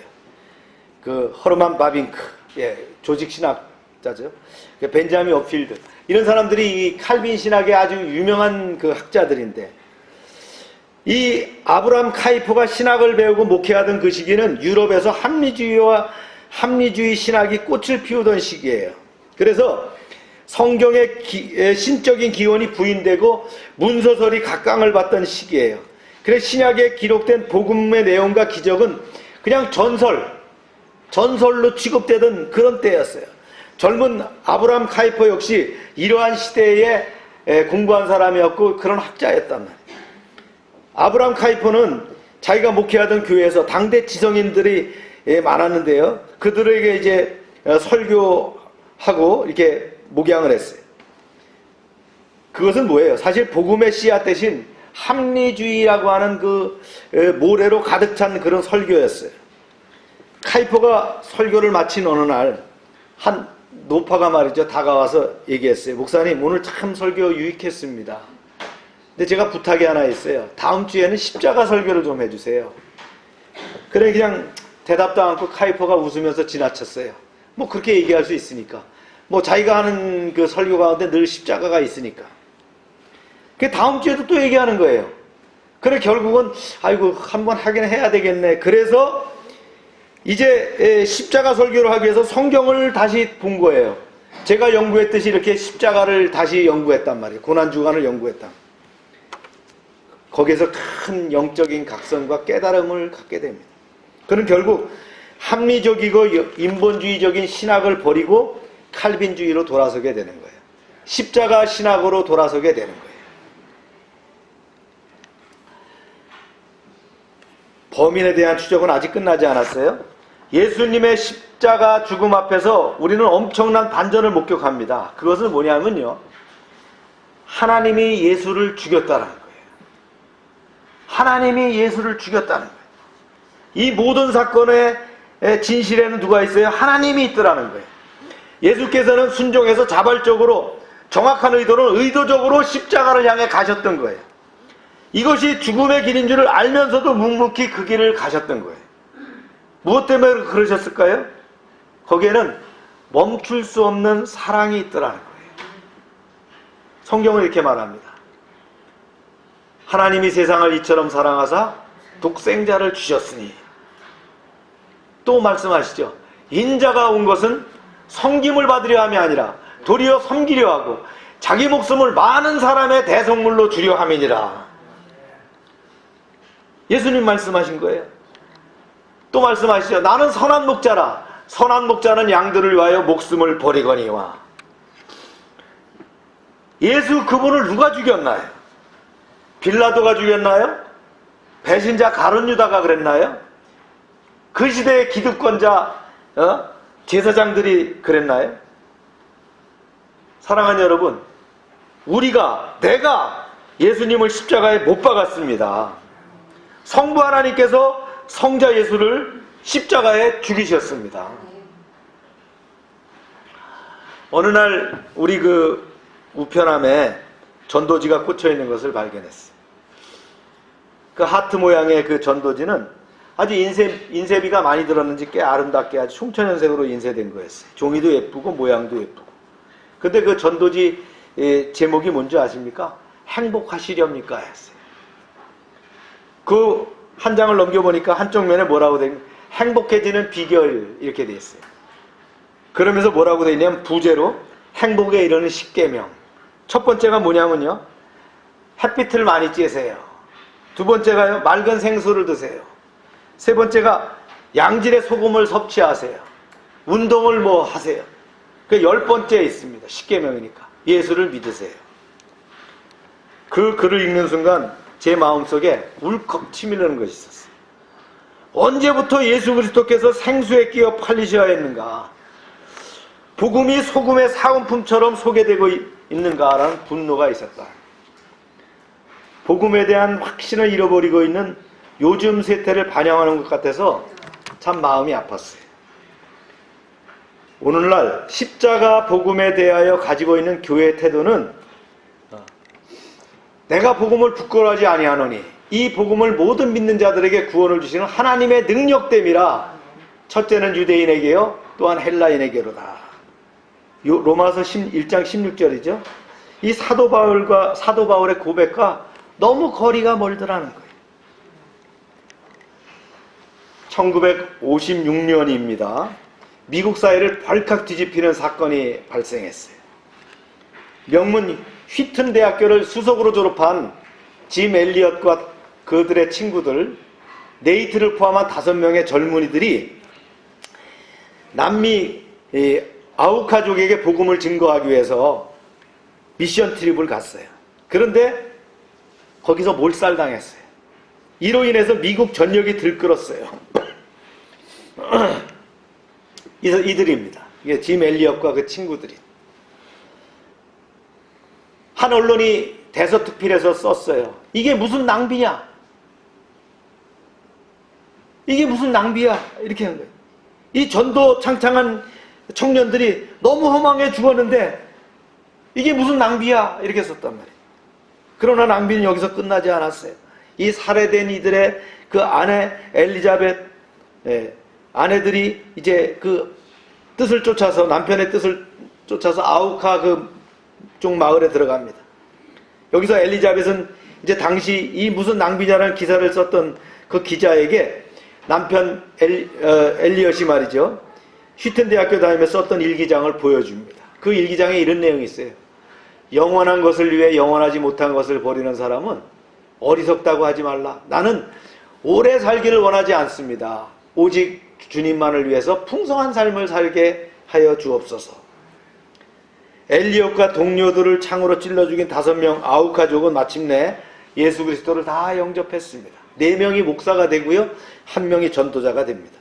그 허르만 바빙크, 조직 신학자죠. 벤자민 어필드, 이런 사람들이 이 칼빈 신학의 아주 유명한 그 학자들인데, 이 아브라함 카이퍼가 신학을 배우고 목회하던 그 시기는 유럽에서 합리주의 신학이 꽃을 피우던 시기예요. 그래서 성경의 신적인 기원이 부인되고 문서설이 각광을 받던 시기예요. 그래서 신약에 기록된 복음의 내용과 기적은 그냥 전설로 취급되던 그런 때였어요. 젊은 아브라함 카이퍼 역시 이러한 시대에 공부한 사람이었고 그런 학자였단 말이에요. 아브라함 카이퍼는 자기가 목회하던 교회에서 당대 지성인들이 많았는데요. 그들에게 이제 설교하고 이렇게 목양을 했어요. 그것은 뭐예요? 사실 복음의 씨앗 대신 합리주의라고 하는 그 모래로 가득 찬 그런 설교였어요. 카이퍼가 설교를 마친 어느 날 한 노파가 말이죠, 다가와서 얘기했어요. 목사님, 오늘 참 설교 유익했습니다. 근데 제가 부탁이 하나 있어요. 다음 주에는 십자가 설교를 좀 해주세요. 그래 그냥 대답도 않고 카이퍼가 웃으면서 지나쳤어요. 뭐 그렇게 얘기할 수 있으니까. 뭐 자기가 하는 그 설교 가운데 늘 십자가가 있으니까. 그 다음 주에도 또 얘기하는 거예요. 그래 결국은 아이고 한번 하긴 해야 되겠네. 그래서 이제 십자가 설교를 하기 위해서 성경을 다시 본 거예요. 제가 연구했듯이 이렇게 십자가를 다시 연구했단 말이에요. 고난주간을 연구했다. 거기에서 큰 영적인 각성과 깨달음을 갖게 됩니다. 그는 결국 합리적이고 인본주의적인 신학을 버리고 칼빈주의로 돌아서게 되는 거예요. 십자가 신학으로 돌아서게 되는 거예요. 범인에 대한 추적은 아직 끝나지 않았어요. 예수님의 십자가 죽음 앞에서 우리는 엄청난 반전을 목격합니다. 그것은 뭐냐면요, 하나님이 예수를 죽였다는 거예요. 하나님이 예수를 죽였다는 거예요. 이 모든 사건의 진실에는 누가 있어요? 하나님이 있더라는 거예요. 예수께서는 순종해서 자발적으로, 정확한 의도는 의도적으로 십자가를 향해 가셨던 거예요. 이것이 죽음의 길인 줄을 알면서도 묵묵히 그 길을 가셨던 거예요. 무엇 때문에 그러셨을까요? 거기에는 멈출 수 없는 사랑이 있더라는 거예요. 성경은 이렇게 말합니다. 하나님이 세상을 이처럼 사랑하사 독생자를 주셨으니, 또 말씀하시죠. 인자가 온 것은 섬김을 받으려 함이 아니라 도리어 섬기려 하고 자기 목숨을 많은 사람의 대성물로 주려 함이니라. 예수님 말씀하신 거예요. 또 말씀하시죠. 나는 선한 목자라. 선한 목자는 양들을 위하여 목숨을 버리거니와. 예수 그분을 누가 죽였나요? 빌라도가 죽였나요? 배신자 가룟 유다가 그랬나요? 그 시대의 기득권자 제사장들이 그랬나요? 사랑하는 여러분, 내가 예수님을 십자가에 못 박았습니다. 성부 하나님께서 성자 예수를 십자가에 죽이셨습니다. 어느 날 우리 그 우편함에 전도지가 꽂혀 있는 것을 발견했어요. 그 하트 모양의 그 전도지는 아주 인쇄비가 많이 들었는지 꽤 아름답게 아주 총천연색으로 인쇄된 거였어요. 종이도 예쁘고 모양도 예쁘고. 근데 그 전도지 제목이 뭔지 아십니까? 행복하시렵니까? 했어요. 그 한 장을 넘겨보니까 한쪽 면에 뭐라고 돼 있냐면 행복해지는 비결 이렇게 돼 있어요. 그러면서 뭐라고 돼 있냐면 부제로 행복에 이르는 10계명. 첫 번째가 뭐냐면요, 햇빛을 많이 쬐세요. 두 번째가요, 맑은 생수를 드세요. 세 번째가 양질의 소금을 섭취하세요. 운동을 뭐 하세요. 그 10번째에 있습니다. 10계명이니까 예수를 믿으세요. 그 글을 읽는 순간 제 마음속에 울컥 치밀르는 것이 있었어요. 언제부터 예수 그리스도께서 생수에 끼어 팔리셔야 했는가? 복음이 소금의 사은품처럼 소개되고 있는가라는 분노가 있었다. 복음에 대한 확신을 잃어버리고 있는 요즘 세태를 반영하는 것 같아서 참 마음이 아팠어요. 오늘날 십자가 복음에 대하여 가지고 있는 교회의 태도는 내가 복음을 부끄러워하지 아니하노니 이 복음을 모든 믿는 자들에게 구원을 주시는 하나님의 능력됨이라. 첫째는 유대인에게요, 또한 헬라인에게로다. 로마서 1장 16절이죠. 이 사도 바울의 고백과 너무 거리가 멀더라는 거예요. 1956년입니다. 미국 사회를 벌컥 뒤집히는 사건이 발생했어요. 명문 휘튼 대학교를 수석으로 졸업한 짐 엘리엇과 그들의 친구들, 네이트를 포함한 5명의 젊은이들이 남미 아우카족에게 복음을 증거하기 위해서 미션 트립을 갔어요. 그런데 거기서 몰살당했어요. 이로 인해서 미국 전역이 들끓었어요. 이들입니다. 이게 짐 엘리엇과 그 친구들이. 한 언론이 대서특필에서 썼어요. 이게 무슨 낭비냐? 이게 무슨 낭비야? 이렇게 한 거예요. 이 전도 창창한 청년들이 너무 허망해 죽었는데 이게 무슨 낭비야? 이렇게 썼단 말이에요. 그러나 낭비는 여기서 끝나지 않았어요. 이 살해된 이들의 그 아내 엘리자벳, 아내들이 이제 그 뜻을 쫓아서, 남편의 뜻을 쫓아서 아우카 그쪽 마을에 들어갑니다. 여기서 엘리자벳은 이제 당시 이 무슨 낭비냐라는 기사를 썼던 그 기자에게 남편 엘리엇이 말이죠, 휘튼 대학교 다니면서 썼던 일기장을 보여줍니다. 그 일기장에 이런 내용이 있어요. 영원한 것을 위해 영원하지 못한 것을 버리는 사람은 어리석다고 하지 말라. 나는 오래 살기를 원하지 않습니다. 오직 주님만을 위해서 풍성한 삶을 살게 하여 주옵소서. 엘리엇과 동료들을 창으로 찔러 죽인 5명 아우카족은 마침내 예수 그리스도를 다 영접했습니다. 4명이 목사가 되고요, 1명이 전도자가 됩니다.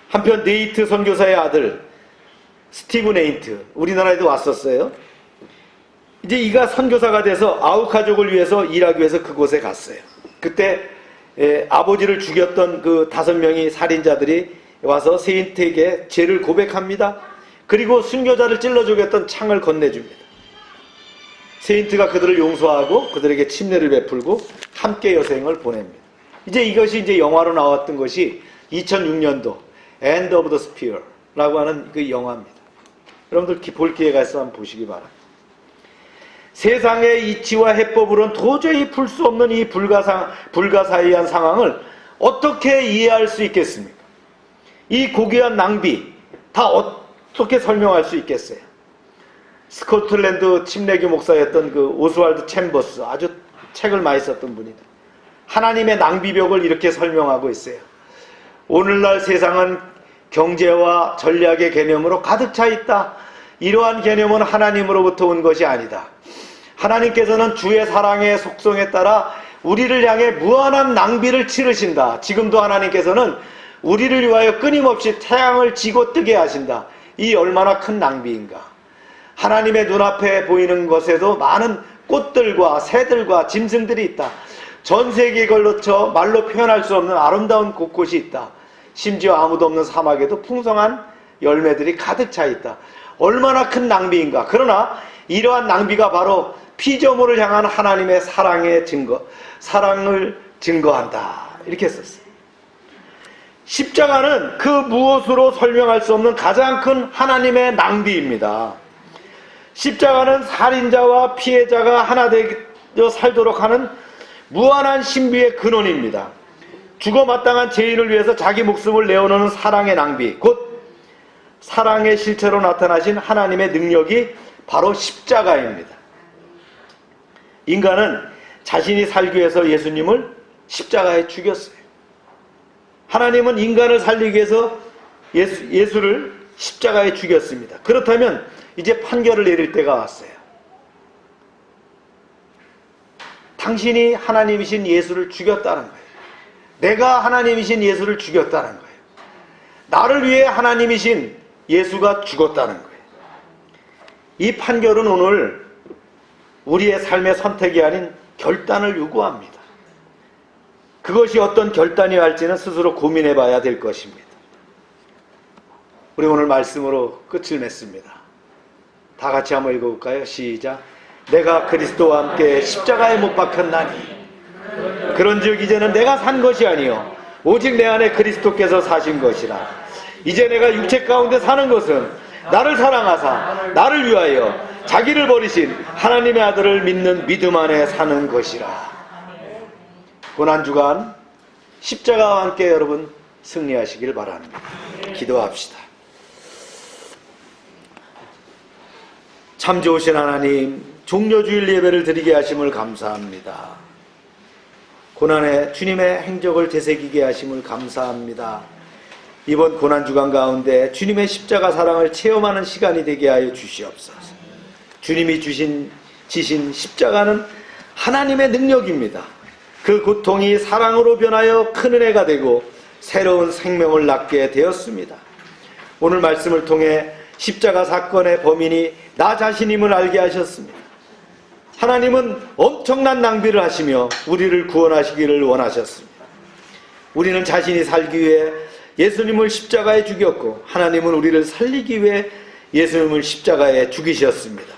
한편 네이트 선교사의 아들 스티브 네이트, 우리나라에도 왔었어요. 이제 이가 선교사가 돼서 아우카족을 위해서 일하기 위해서 그곳에 갔어요. 그때 아버지를 죽였던 그 5명의 살인자들이 와서 세인트에게 죄를 고백합니다. 그리고 순교자를 찔러 죽였던 창을 건네줍니다. 세인트가 그들을 용서하고 그들에게 침례를 베풀고 함께 여생을 보냅니다. 이제 이것이 이제 영화로 나왔던 것이 2006년도 End of the Spear라고 하는 그 영화입니다. 여러분들 볼 기회가 있어 한번 보시기 바랍니다. 세상의 이치와 해법으로는 도저히 풀 수 없는 이 불가사의한 상황을 어떻게 이해할 수 있겠습니까? 이 고귀한 낭비 다 어떻게 설명할 수 있겠어요? 스코틀랜드 침례교 목사였던 그 오스왈드 챔버스, 아주 책을 많이 썼던 분이다. 하나님의 낭비벽을 이렇게 설명하고 있어요. 오늘날 세상은 경제와 전략의 개념으로 가득 차 있다. 이러한 개념은 하나님으로부터 온 것이 아니다. 하나님께서는 주의 사랑의 속성에 따라 우리를 향해 무한한 낭비를 치르신다. 지금도 하나님께서는 우리를 위하여 끊임없이 태양을 지고 뜨게 하신다. 이 얼마나 큰 낭비인가. 하나님의 눈앞에 보이는 것에도 많은 꽃들과 새들과 짐승들이 있다. 전 세계에 걸쳐 말로 표현할 수 없는 아름다운 곳곳이 있다. 심지어 아무도 없는 사막에도 풍성한 열매들이 가득 차 있다. 얼마나 큰 낭비인가. 그러나 이러한 낭비가 바로 피조물을 향한 하나님의 사랑의 증거, 사랑을 증거한다. 이렇게 썼어요. 십자가는 그 무엇으로 설명할 수 없는 가장 큰 하나님의 낭비입니다. 십자가는 살인자와 피해자가 하나 되어 살도록 하는 무한한 신비의 근원입니다. 죽어 마땅한 죄인을 위해서 자기 목숨을 내어놓는 사랑의 낭비, 곧 사랑의 실체로 나타나신 하나님의 능력이 바로 십자가입니다. 인간은 자신이 살기 위해서 예수님을 십자가에 죽였어요. 하나님은 인간을 살리기 위해서 예수를 십자가에 죽였습니다. 그렇다면 이제 판결을 내릴 때가 왔어요. 당신이 하나님이신 예수를 죽였다는 거예요. 내가 하나님이신 예수를 죽였다는 거예요. 나를 위해 하나님이신 예수가 죽었다는 거예요. 이 판결은 오늘 우리의 삶의 선택이 아닌 결단을 요구합니다. 그것이 어떤 결단이어야 할지는 스스로 고민해 봐야 될 것입니다. 우리 오늘 말씀으로 끝을 맺습니다. 다 같이 한번 읽어볼까요? 시작. 내가 그리스도와 함께 십자가에 못 박혔나니 그런즉 이제는 내가 산 것이 아니요 오직 내 안에 그리스도께서 사신 것이라. 이제 내가 육체 가운데 사는 것은 나를 사랑하사 나를 위하여 자기를 버리신 하나님의 아들을 믿는 믿음 안에 사는 것이라. 고난주간 십자가와 함께 여러분 승리하시길 바랍니다. 기도합시다. 참 좋으신 하나님, 종려주일 예배를 드리게 하심을 감사합니다. 고난에 주님의 행적을 되새기게 하심을 감사합니다. 이번 고난주간 가운데 주님의 십자가 사랑을 체험하는 시간이 되게 하여 주시옵소서. 주님이 지신 십자가는 하나님의 능력입니다. 그 고통이 사랑으로 변하여 큰 은혜가 되고 새로운 생명을 낳게 되었습니다. 오늘 말씀을 통해 십자가 사건의 범인이 나 자신임을 알게 하셨습니다. 하나님은 엄청난 낭비를 하시며 우리를 구원하시기를 원하셨습니다. 우리는 자신이 살기 위해 예수님을 십자가에 죽였고 하나님은 우리를 살리기 위해 예수님을 십자가에 죽이셨습니다.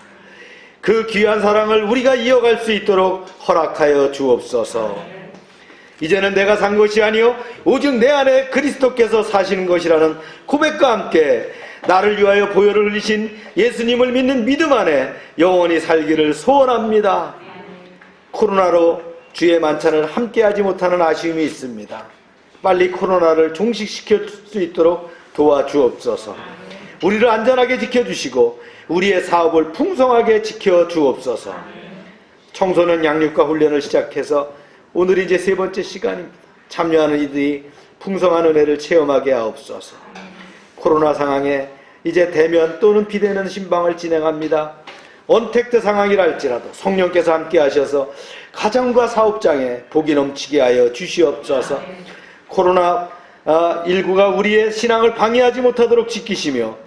그 귀한 사랑을 우리가 이어갈 수 있도록 허락하여 주옵소서. 이제는 내가 산 것이 아니요 오직 내 안에 그리스도께서 사시는 것이라는 고백과 함께 나를 위하여 보혈을 흘리신 예수님을 믿는 믿음 안에 영원히 살기를 소원합니다. 코로나로 주의 만찬을 함께하지 못하는 아쉬움이 있습니다. 빨리 코로나를 종식시킬 수 있도록 도와주옵소서. 우리를 안전하게 지켜주시고 우리의 사업을 풍성하게 지켜주옵소서. 청소년 양육과 훈련을 시작해서 오늘이 이제 3번째 시간입니다. 참여하는 이들이 풍성한 은혜를 체험하게 하옵소서. 코로나 상황에 이제 대면 또는 비대면 신방을 진행합니다. 언택트 상황이라 할지라도 성령께서 함께 하셔서 가정과 사업장에 복이 넘치게 하여 주시옵소서. 코로나19가 우리의 신앙을 방해하지 못하도록 지키시며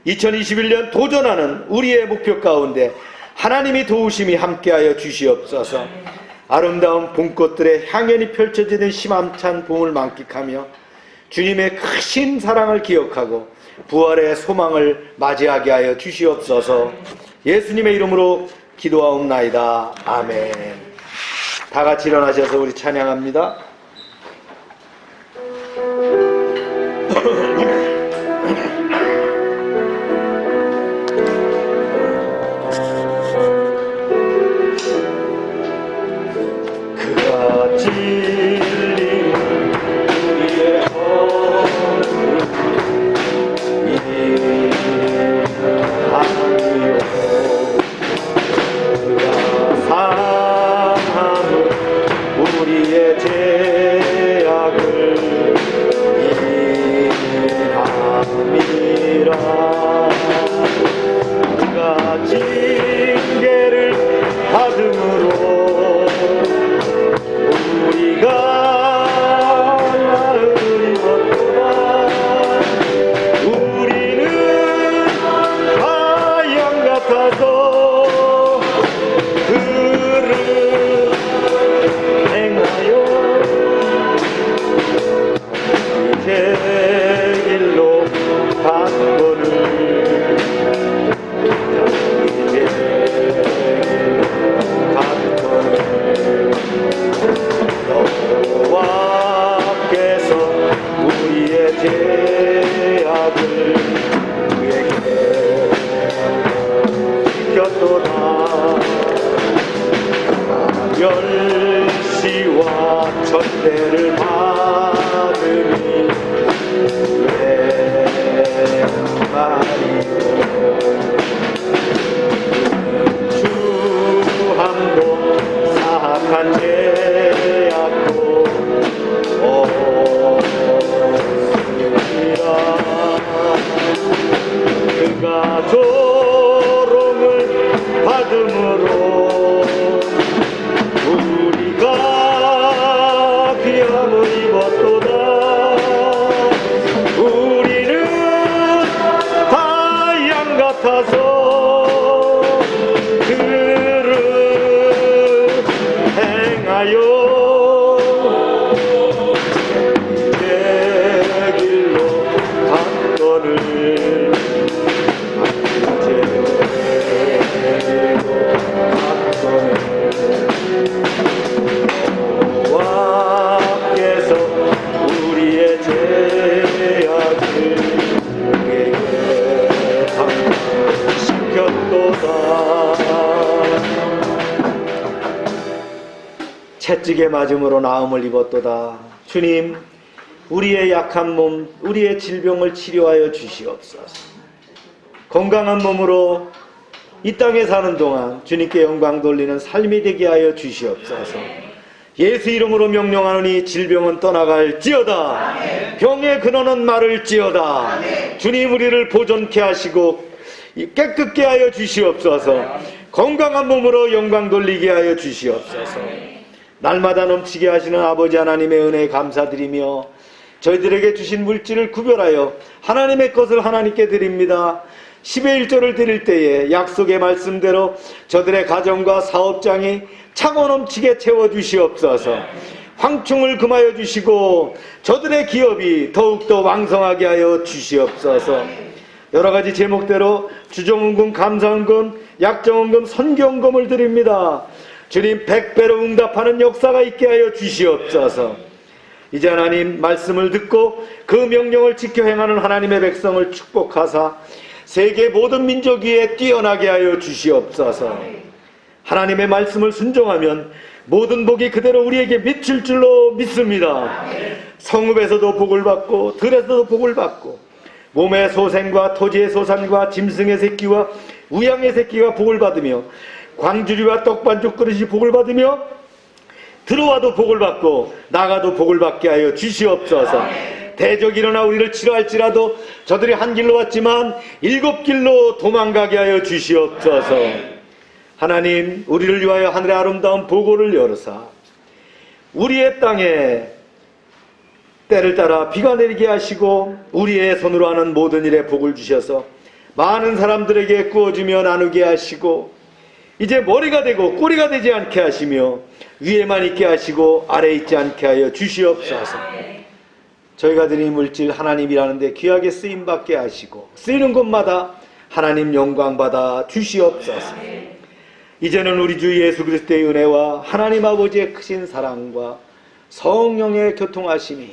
2021년 도전하는 우리의 목표 가운데 하나님이 도우심이 함께하여 주시옵소서. 아름다운 봄꽃들의 향연이 펼쳐지는 희망찬 봄을 만끽하며 주님의 크신 사랑을 기억하고 부활의 소망을 맞이하게 하여 주시옵소서. 예수님의 이름으로 기도하옵나이다. 아멘. 다 같이 일어나셔서 우리 찬양합니다. 그가 진리 우리의 허물을 이해하며 그가 사함은 우리의 죄악을 이해함이라. 그가 징계를 받음으로 우리가 전대를 받으니 왜 말이오. 주 한복 사악한 죄악도 없으리라. 그가 조롱을 받음으로 우리가 귀함을 입었도다. 우리는 다 양 같아서 그를 행하여 내 길로 갔거늘. 여호와께서 우리의 죄악을 우리에게 시켰도다. 채찍에 맞음으로 나음을 입었도다. 주님, 우리의 약한 몸, 우리의 질병을 치료하여 주시옵소서. 건강한 몸으로 이 땅에 사는 동안 주님께 영광 돌리는 삶이 되게 하여 주시옵소서. 예수 이름으로 명령하노니 질병은 떠나갈지어다. 병의 근원은 마를지어다. 주님, 우리를 보존케 하시고 깨끗게 하여 주시옵소서. 건강한 몸으로 영광 돌리게 하여 주시옵소서. 날마다 넘치게 하시는 아버지 하나님의 은혜에 감사드리며 저희들에게 주신 물질을 구별하여 하나님의 것을 하나님께 드립니다. 10의 1조를 드릴 때에 약속의 말씀대로 저들의 가정과 사업장이 차고 넘치게 채워주시옵소서. 황충을 금하여 주시고 저들의 기업이 더욱더 왕성하게 하여 주시옵소서. 여러가지 제목대로 주정은금, 감사은금, 약정은금, 선경금을 드립니다. 주님, 100배로 응답하는 역사가 있게 하여 주시옵소서. 이제 하나님 말씀을 듣고 그 명령을 지켜 행하는 하나님의 백성을 축복하사 세계 모든 민족 위에 뛰어나게 하여 주시옵소서. 하나님의 말씀을 순종하면 모든 복이 그대로 우리에게 미칠 줄로 믿습니다. 성읍에서도 복을 받고 들에서도 복을 받고 몸의 소생과 토지의 소산과 짐승의 새끼와 우양의 새끼가 복을 받으며 광주리와 떡반죽 그릇이 복을 받으며 들어와도 복을 받고 나가도 복을 받게 하여 주시옵소서. 대적이 일어나 우리를 치료할지라도 저들이 한 길로 왔지만 7길로 도망가게 하여 주시옵소서. 하나님, 우리를 위하여 하늘의 아름다운 보고를 열으사 우리의 땅에 때를 따라 비가 내리게 하시고 우리의 손으로 하는 모든 일에 복을 주셔서 많은 사람들에게 구워주며 나누게 하시고 이제 머리가 되고 꼬리가 되지 않게 하시며 위에만 있게 하시고 아래에 있지 않게 하여 주시옵소서. 저희가 드린 물질 하나님이라는 데 귀하게 쓰임받게 하시고 쓰이는 곳마다 하나님 영광받아 주시옵소서. 이제는 우리 주 예수 그리스도의 은혜와 하나님 아버지의 크신 사랑과 성령의 교통하심이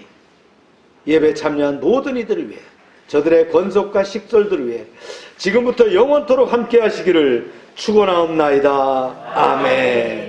예배 참여한 모든 이들을 위해 저들의 권속과 식솔들을 위해 지금부터 영원토록 함께 하시기를 축원하옵나이다. 아멘.